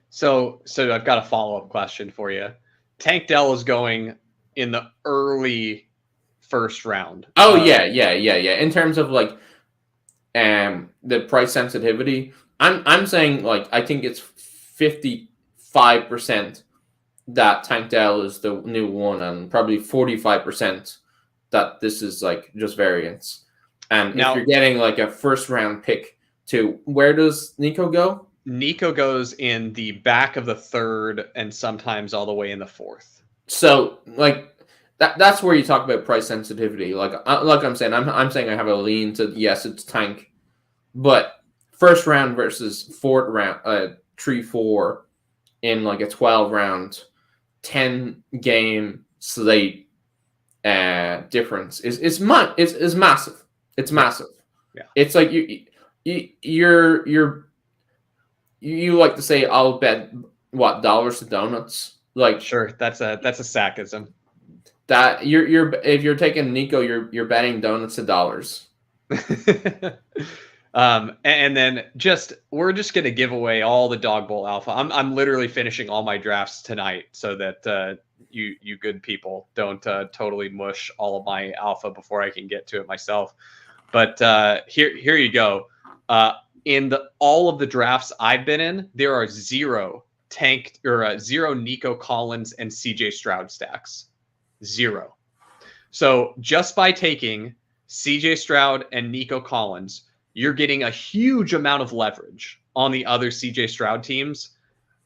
So I've got a follow-up question for you. Tank Dell is going in the early first round. Oh, yeah. In terms of like the price sensitivity, I'm saying, like, I think it's 55% that Tank Dell is the new one, and probably 45% that this is like just variance. And now, if you're getting like a first round pick to, where does Nico go? Nico goes in the back of the third and sometimes all the way in the fourth. So like that's where you talk about price sensitivity. Like I'm saying, I'm saying I have a lean to, yes, it's Tank, but first round versus fourth round, 3-4 in like a 12 round, 10 game slate difference is massive. It's massive. Yeah. It's like you like to say, I'll bet what, dollars to donuts. Like, sure, that's a sackism. That if you're taking Nico, you're betting donuts to dollars. And then we're just gonna give away all the Dawg Bowl alpha. I'm literally finishing all my drafts tonight so that you good people don't totally mush all of my alpha before I can get to it myself. But here you go. In all of the drafts I've been in, there are zero Nico Collins and CJ Stroud stacks. 0. So just by taking CJ Stroud and Nico Collins, you're getting a huge amount of leverage on the other CJ Stroud teams.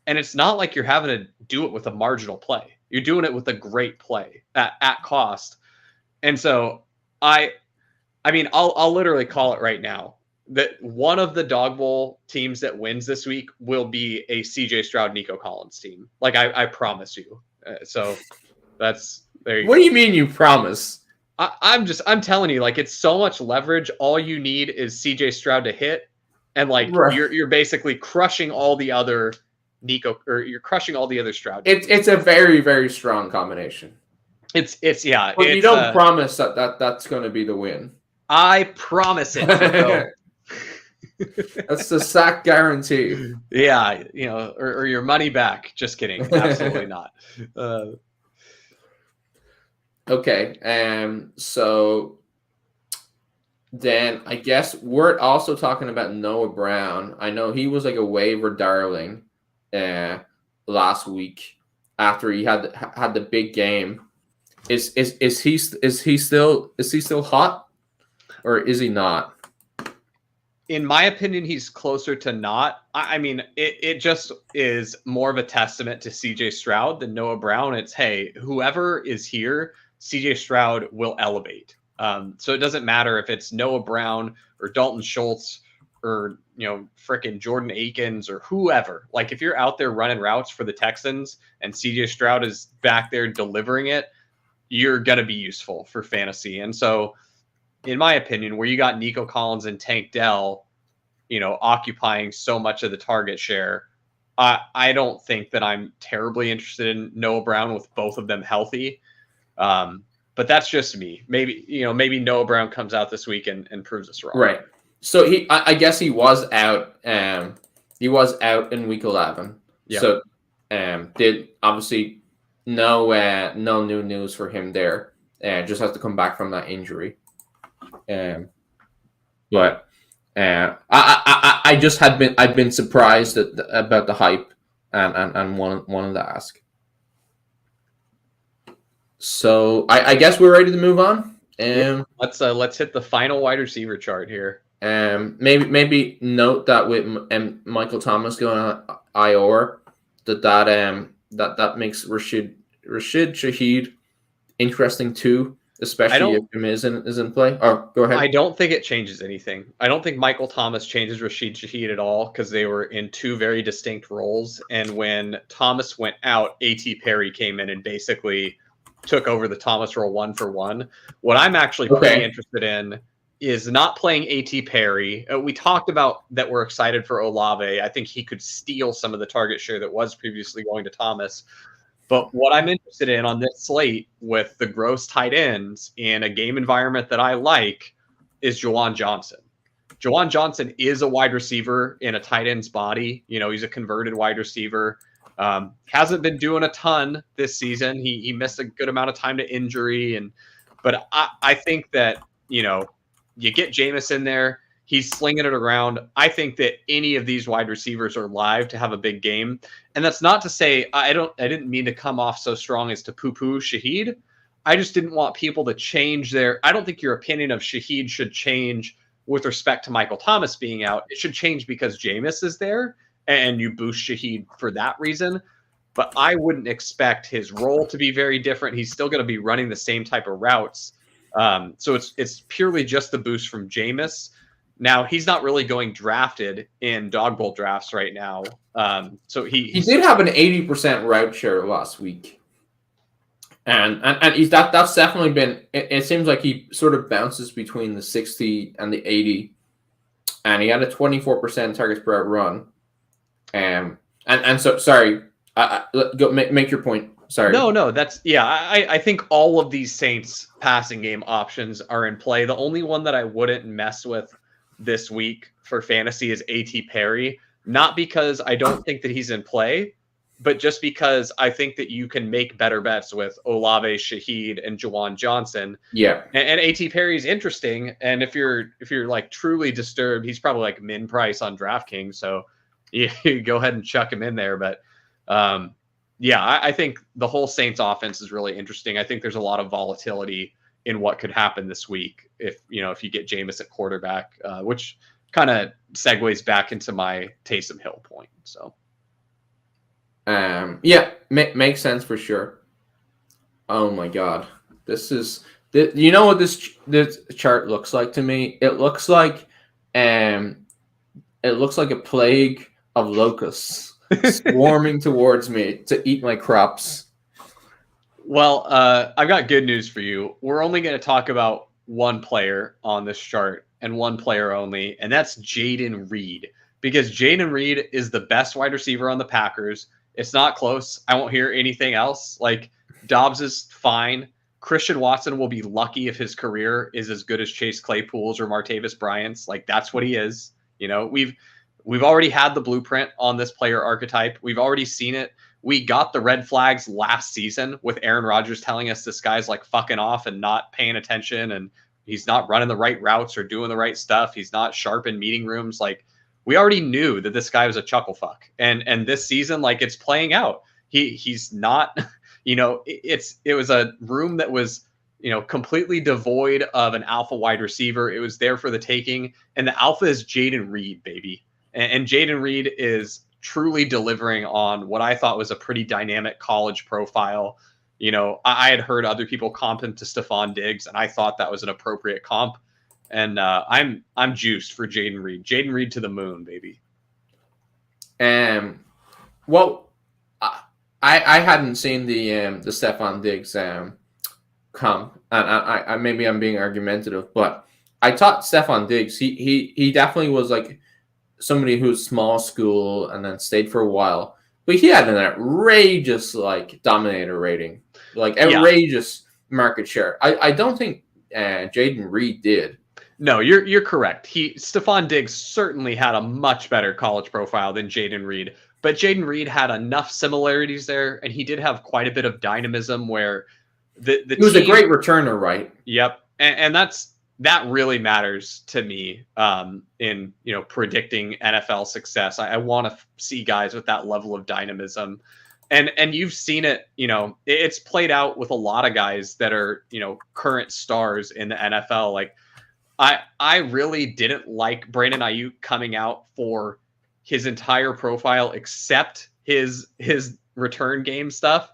And it's not like you're having to do it with a marginal play. You're doing it with a great play at cost. And so I mean, I'll literally call it right now that one of the Dawg Bowl teams that wins this week will be a CJ Stroud, Nico Collins team. Like I promise you. So that's there. You what go. Do you mean you promise? I'm telling you, like, it's so much leverage. All you need is CJ Stroud to hit, and like right. you're basically crushing all the other Nico, or you're crushing all the other Stroud. It's a very, very strong combination. It's yeah. But you don't promise that's going to be the win. I promise it. That's the sack guarantee. Yeah, or your money back. Just kidding. Absolutely not. Okay, so then I guess we're also talking about Noah Brown. I know he was like a waiver darling last week after he had the big game. Is he still hot, or is he not? In my opinion, he's closer to not. I mean, it just is more of a testament to CJ Stroud than Noah Brown. It's, hey, whoever is here, CJ Stroud will elevate. So it doesn't matter if it's Noah Brown or Dalton Schultz or frickin' Jordan Akins or whoever, like if you're out there running routes for the Texans and CJ Stroud is back there delivering it, you're going to be useful for fantasy. And so in my opinion, where you got Nico Collins and Tank Dell, occupying so much of the target share, I don't think that I'm terribly interested in Noah Brown with both of them healthy. But that's just me. Maybe Noah Brown comes out this week and proves us wrong. Right. So I guess he was out. He was out in week 11. Yeah. So did obviously no new news for him there. Just has to come back from that injury. But I just I've been surprised about the hype and wanted to ask. So I guess we're ready to move on. Let's hit the final wide receiver chart here. Maybe note that with Michael Thomas going on IR, that makes Rashid Shaheed interesting too, especially if him is in play. Oh, go ahead. I don't think it changes anything. I don't think Michael Thomas changes Rashid Shaheed at all because they were in two very distinct roles. And when Thomas went out, A.T. Perry came in and basically took over the Thomas role 1-for-1. What I'm actually pretty interested in is not playing A.T. Perry. We talked about that we're excited for Olave. I think he could steal some of the target share that was previously going to Thomas. But what I'm interested in on this slate with the gross tight ends in a game environment that I like is Juwan Johnson. Juwan Johnson is a wide receiver in a tight end's body. He's a converted wide receiver. Hasn't been doing a ton this season. He missed a good amount of time to injury. But I think that, you get Jameis in there. He's slinging it around. I think that any of these wide receivers are live to have a big game. And that's not to say I didn't mean to come off so strong as to poo-poo Shaheed. I just didn't want people to change I don't think your opinion of Shaheed should change with respect to Michael Thomas being out. It should change because Jameis is there and you boost Shaheed for that reason. But I wouldn't expect his role to be very different. He's still going to be running the same type of routes. So it's purely just the boost from Jameis. Now, he's not really going drafted in Dawg Bowl drafts right now. So he did have an 80% route share last week. And that's definitely been it seems like he sort of bounces between the 60 and the 80. And he had a 24% targets per route run. And so sorry, go make your point. Sorry. No, I think all of these Saints passing game options are in play. The only one that I wouldn't mess with this week for fantasy is A.T. Perry, not because I don't think that he's in play, but just because I think that you can make better bets with Olave, Shaheed, and Juwan Johnson. Yeah. And A.T. Perry is interesting. And if you're like truly disturbed, he's probably like min price on DraftKings. So you go ahead and chuck him in there. But I think the whole Saints offense is really interesting. I think there's a lot of volatility in what could happen this week if you get Jameis at quarterback, which kind of segues back into my Taysom Hill point. So, makes sense for sure. Oh my God, this is what this chart looks like to me. It looks like a plague of locusts swarming towards me to eat my crops. Well, I've got good news for you. We're only going to talk about one player on this chart and one player only, and that's Jayden Reed. Because Jayden Reed is the best wide receiver on the Packers. It's not close. I won't hear anything else. Like, Dobbs is fine. Christian Watson will be lucky if his career is as good as Chase Claypool's or Martavis Bryant's. Like, that's what he is. We've already had the blueprint on this player archetype. We've already seen it. We got the red flags last season with Aaron Rodgers telling us this guy's like fucking off and not paying attention and he's not running the right routes or doing the right stuff. He's not sharp in meeting rooms. Like, we already knew that this guy was a chuckle fuck. And this season, like, it's playing out. He's not, it was a room that was, completely devoid of an alpha wide receiver. It was there for the taking. And the alpha is Jayden Reed, baby. And Jayden Reed is truly delivering on what I thought was a pretty dynamic college profile. I had heard other people comp him to Stephon Diggs, and I thought that was an appropriate comp. And I'm juiced for Jayden Reed. Jayden Reed to the moon, baby. Well, I hadn't seen the Stephon Diggs come, and I maybe I'm being argumentative, but I thought Stephon Diggs he definitely was like somebody who's small school and then stayed for a while, but he had an outrageous like dominator rating, like outrageous market share. I don't think Jayden Reed did. No, you're correct. Stephon Diggs certainly had a much better college profile than Jayden Reed, but Jayden Reed had enough similarities there, and he did have quite a bit of dynamism where he was a great returner, right? Yep, and that really matters to me in predicting NFL success. I want to see guys with that level of dynamism, and you've seen it. It's played out with a lot of guys that are current stars in the NFL, like. I really didn't like Brandon Ayuk coming out for his entire profile except his return game stuff.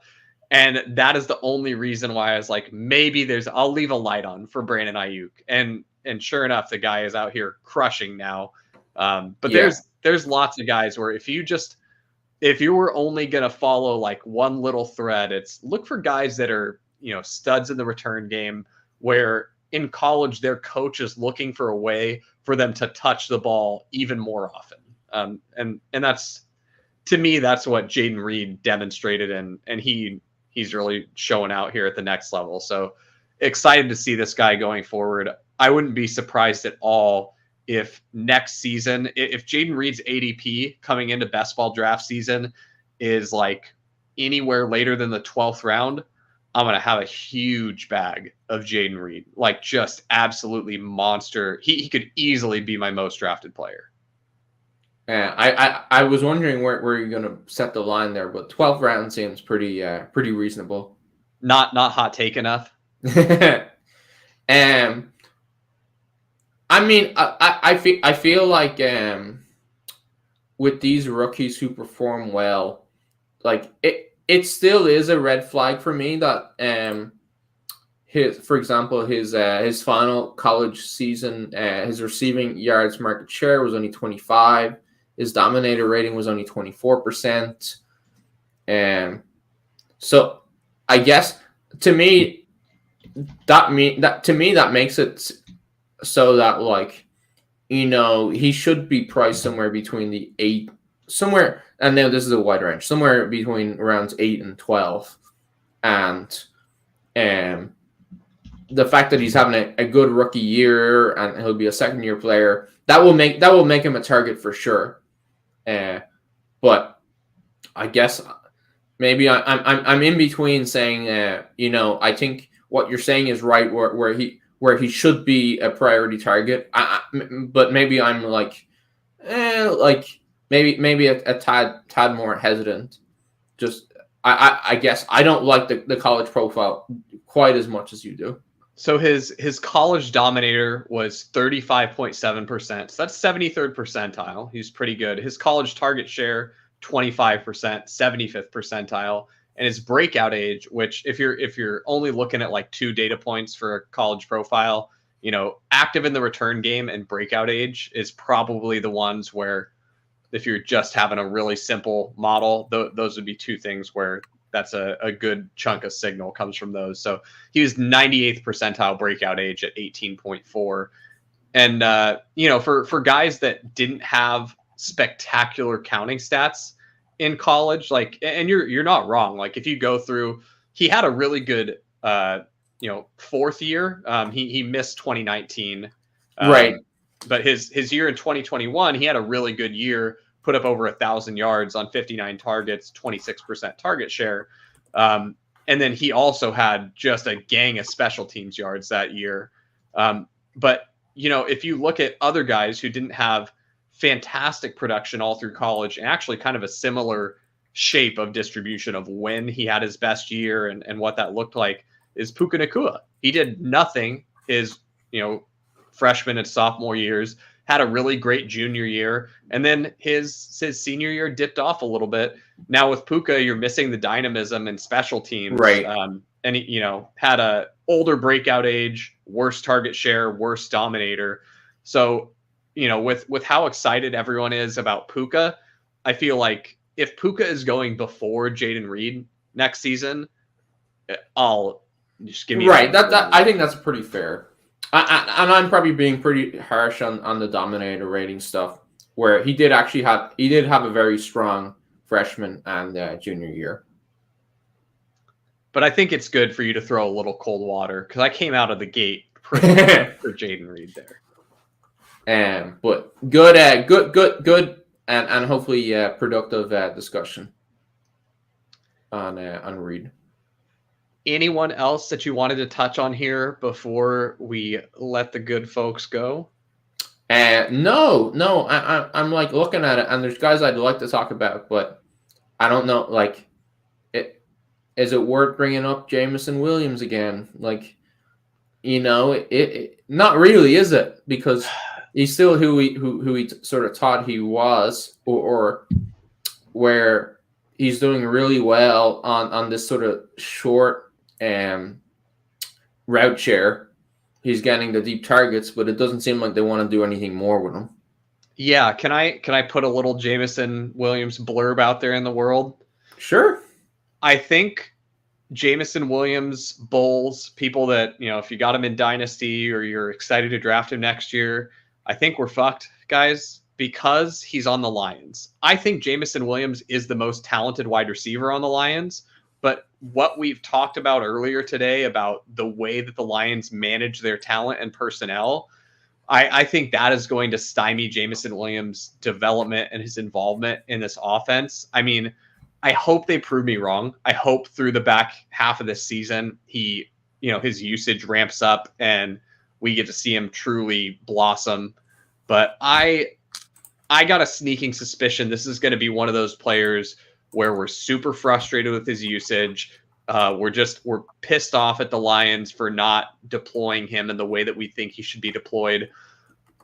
And that is the only reason why I was like, maybe I'll leave a light on for Brandon Ayuk. And sure enough, the guy is out here crushing now. But there's lots of guys where if you were only going to follow like one little thread, it's look for guys that are, studs in the return game where in college, their coach is looking for a way for them to touch the ball even more often. And that's, to me, that's what Jayden Reed demonstrated. And he's really showing out here at the next level. So excited to see this guy going forward. I wouldn't be surprised at all if next season, if Jayden Reed's ADP coming into best ball draft season is like anywhere later than the 12th round, I'm going to have a huge bag of Jayden Reed, like just absolutely monster. He could easily be my most drafted player. Yeah, I was wondering where you're going to set the line there, but 12th round seems pretty reasonable. Not hot take enough. I mean, I feel like with these rookies who perform well, like it still is a red flag for me that his final college season, his receiving yards market share was only 25. His dominator rating was only 24%. So I guess to me that makes it so that like he should be priced somewhere between the 8 somewhere, and now this is a wide range, somewhere between rounds 8 and 12. And the fact that he's having a good rookie year and he'll be a second-year player, that will make him a target for sure. But I guess maybe I'm in between saying, I think what you're saying is right, where he should be a priority target. But maybe I'm like, maybe a tad more hesitant. Just I guess I don't like the college profile quite as much as you do. So his college dominator was 35.7%. So that's 73rd percentile. He's pretty good. His college target share 25%, 75th percentile. And his breakout age, which if you're only looking at like 2 data points for a college profile, active in the return game and breakout age is probably the ones where if you're just having a really simple model, those would be 2 things where that's a good chunk of signal comes from those. So he was 98th percentile breakout age at 18.4. And, for guys that didn't have spectacular counting stats in college, like, and you're not wrong. Like if you go through, he had a really good, 4th year. He missed 2019. Right. But his year in 2021, he had a really good year, put up over 1,000 yards on 59 targets, 26% target share. And then he also had just a gang of special teams yards that year. But, if you look at other guys who didn't have fantastic production all through college and actually kind of a similar shape of distribution of when he had his best year and what that looked like is Puka Nacua. He did nothing his, freshman and sophomore years, had a really great junior year, and then his senior year dipped off a little bit. Now with Puka, you're missing the dynamism and special teams. Right. and he, had a older breakout age, worse target share, worse dominator. So, with how excited everyone is about Puka, I feel like if Puka is going before Jayden Reed next season, I'll just give me right. That I think that's pretty fair. And I'm probably being pretty harsh on the dominator rating stuff, where he did have a very strong freshman and junior year. But I think it's good for you to throw a little cold water because I came out of the gate for Jayden Reed there. But good, and hopefully productive discussion on Reed. Anyone else that you wanted to touch on here before we let the good folks go? No. I'm like looking at it, and there's guys I'd like to talk about, but I don't know. Like, is it worth bringing up Jameson Williams again? Like, it not really, is it? Because he's still who he sort of thought he was, or where he's doing really well on this sort of short route share. He's getting the deep targets, but it doesn't seem like they want to do anything more with him. Yeah, can I put a little Jameson Williams blurb out there in the world? Sure. I think Jameson Williams Bulls, people that, if you got him in Dynasty or you're excited to draft him next year, I think we're fucked, guys, because he's on the Lions. I think Jameson Williams is the most talented wide receiver on the Lions, but what we've talked about earlier today about the way that the Lions manage their talent and personnel, I think that is going to stymie Jameson Williams' development and his involvement in this offense. I mean, I hope they prove me wrong. I hope through the back half of this season, his usage ramps up and we get to see him truly blossom. But I got a sneaking suspicion this is going to be one of those players where we're super frustrated with his usage. We're pissed off at the Lions for not deploying him in the way that we think he should be deployed.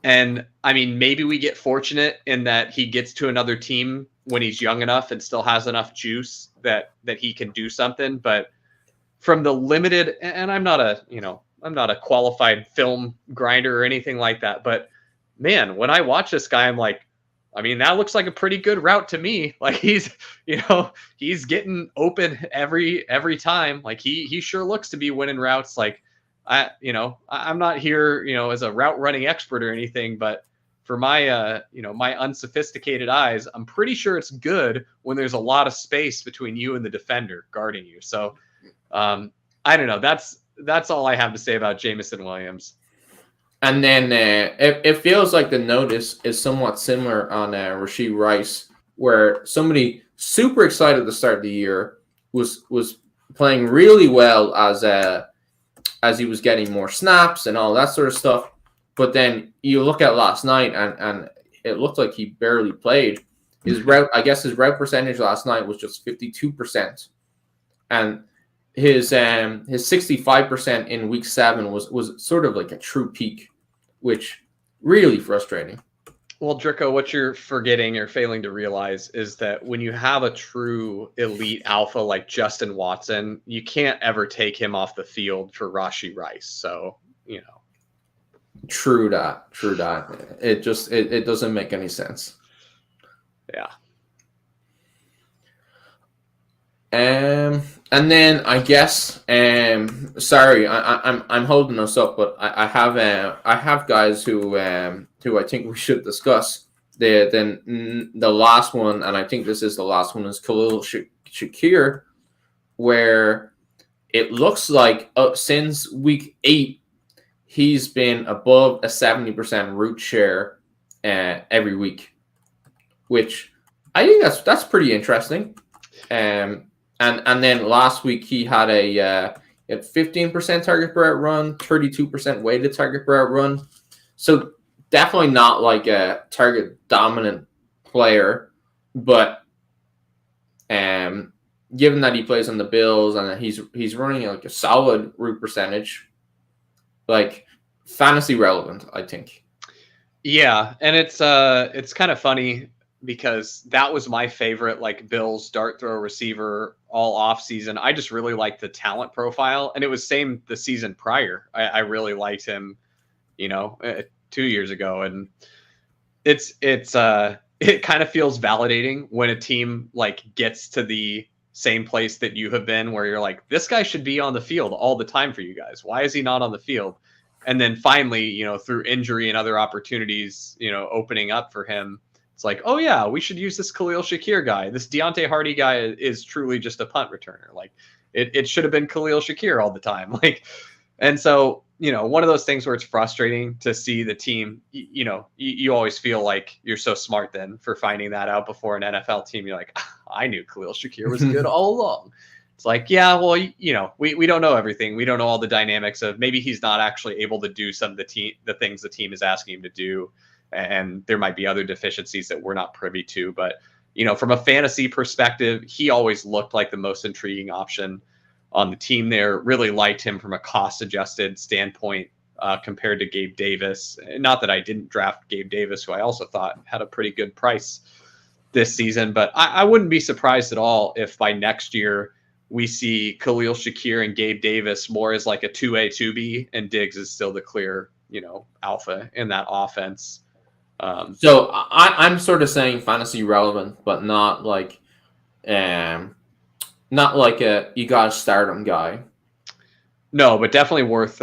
And I mean, maybe we get fortunate in that he gets to another team when he's young enough and still has enough juice that he can do something. But from the limited, and I'm not a qualified film grinder or anything like that, but man, when I watch this guy, I'm like, I mean, that looks like a pretty good route to me. Like he's getting open every time. Like he sure looks to be winning routes. Like I'm not here, as a route running expert or anything, but for my, my unsophisticated eyes, I'm pretty sure it's good when there's a lot of space between you and the defender guarding you. So I don't know. That's all I have to say about Jameson Williams. And then it feels like the notice is somewhat similar on Rashee Rice, where somebody super excited to start the year was playing really well as he was getting more snaps and all that sort of stuff. But then you look at last night and it looked like he barely played. His route percentage last night was just 52%, and his 65% in week 7 was sort of like a true peak, which really frustrating. Well, Drico, what you're forgetting or failing to realize is that when you have a true elite alpha like Justin Watson, you can't ever take him off the field for Rashee Rice. So, True that. It doesn't make any sense. Yeah. And then I guess sorry, I'm holding us up, but I have guys who I think we should discuss. The last one, and I think this is the last one, is Khalil Shakir, where it looks like since week 8 he's been above a 70% route share every week, which I think that's pretty interesting. And then last week he had a 15% target per route run, 32% weighted target per route run. So definitely not like a target dominant player, but given that he plays on the Bills and that he's running like a solid route percentage, like fantasy relevant, I think. Yeah, and it's kind of funny. because that was my favorite, like Bills dart throw receiver all off season. I just really liked the talent profile, and it was same the season prior. I really liked him, 2 years ago, and it kind of feels validating when a team like gets to the same place that you have been, where you're like, this guy should be on the field all the time for you guys. Why is he not on the field? And then finally, through injury and other opportunities, opening up for him, it's like, oh yeah, we should use this Khalil Shakir guy. This Deontay Hardy guy is truly just a punt returner. Like it should have been Khalil Shakir all the time. And so, one of those things where it's frustrating to see the team, you always feel like you're so smart then for finding that out before an NFL team. You're like, I knew Khalil Shakir was good all along. It's like, yeah, well, we don't know everything. We don't know all the dynamics of maybe he's not actually able to do some of the things the team is asking him to do. And there might be other deficiencies that we're not privy to. But, from a fantasy perspective, he always looked like the most intriguing option on the team there. Really liked him from a cost-adjusted standpoint compared to Gabe Davis. Not that I didn't draft Gabe Davis, who I also thought had a pretty good price this season. But I wouldn't be surprised at all if by next year we see Khalil Shakir and Gabe Davis more as like a 2A, 2B, and Diggs is still the clear, alpha in that offense. So I'm sort of saying fantasy relevant, but not like a you gotta start him guy. No, but definitely worth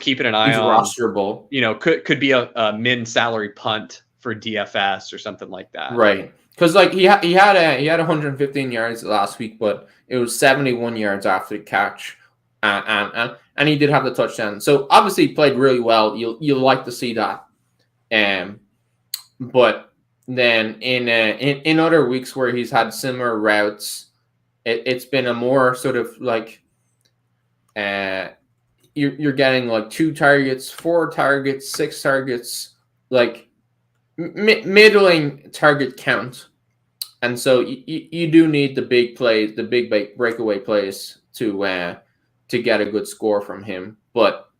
keeping an eye He's on. Rosterable. Could be a min salary punt for DFS or something like that. Right. Because like he had 115 yards last week, but it was 71 yards after the catch, and he did have the touchdown. So obviously he played really well. You'll like to see that. But then in other weeks where he's had similar routes, it's been a more sort of like you're getting like 2 targets, 4 targets, 6 targets, like middling target count. And so you do need the big plays, the big breakaway plays to get a good score from him. But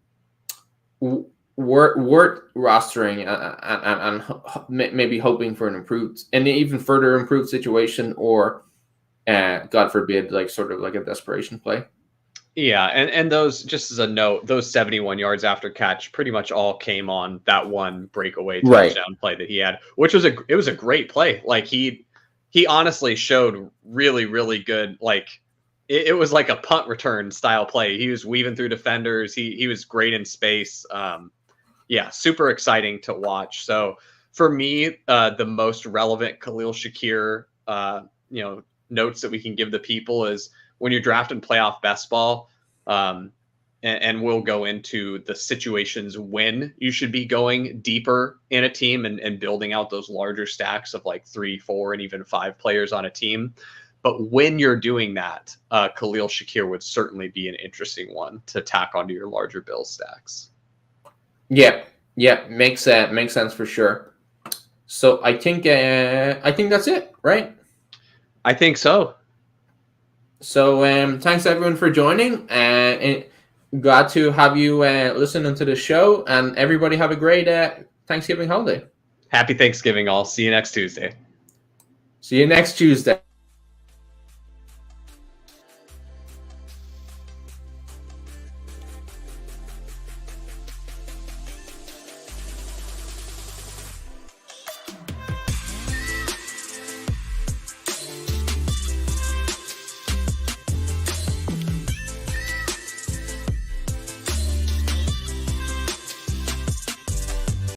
worth rostering and maybe hoping for an improved and even further improved situation, or God forbid, like sort of like a desperation play. Yeah, and those, just as a note, those 71 yards after catch pretty much all came on that one breakaway touchdown play that he had, which was a great play. Like he honestly showed really, really good. Like it was like a punt return style play. He was weaving through defenders. He was great in space. Yeah, super exciting to watch. So for me, the most relevant Khalil Shakir, notes that we can give the people is when you're drafting playoff best ball, and we'll go into the situations when you should be going deeper in a team and building out those larger stacks of like 3, 4, and even 5 players on a team. But when you're doing that, Khalil Shakir would certainly be an interesting one to tack onto your larger bill stacks. Yeah, makes sense for sure. So I think that's it, right? I think so. So thanks everyone for joining, and glad to have you listening to the show. And everybody have a great Thanksgiving holiday. Happy Thanksgiving, all. See you next Tuesday.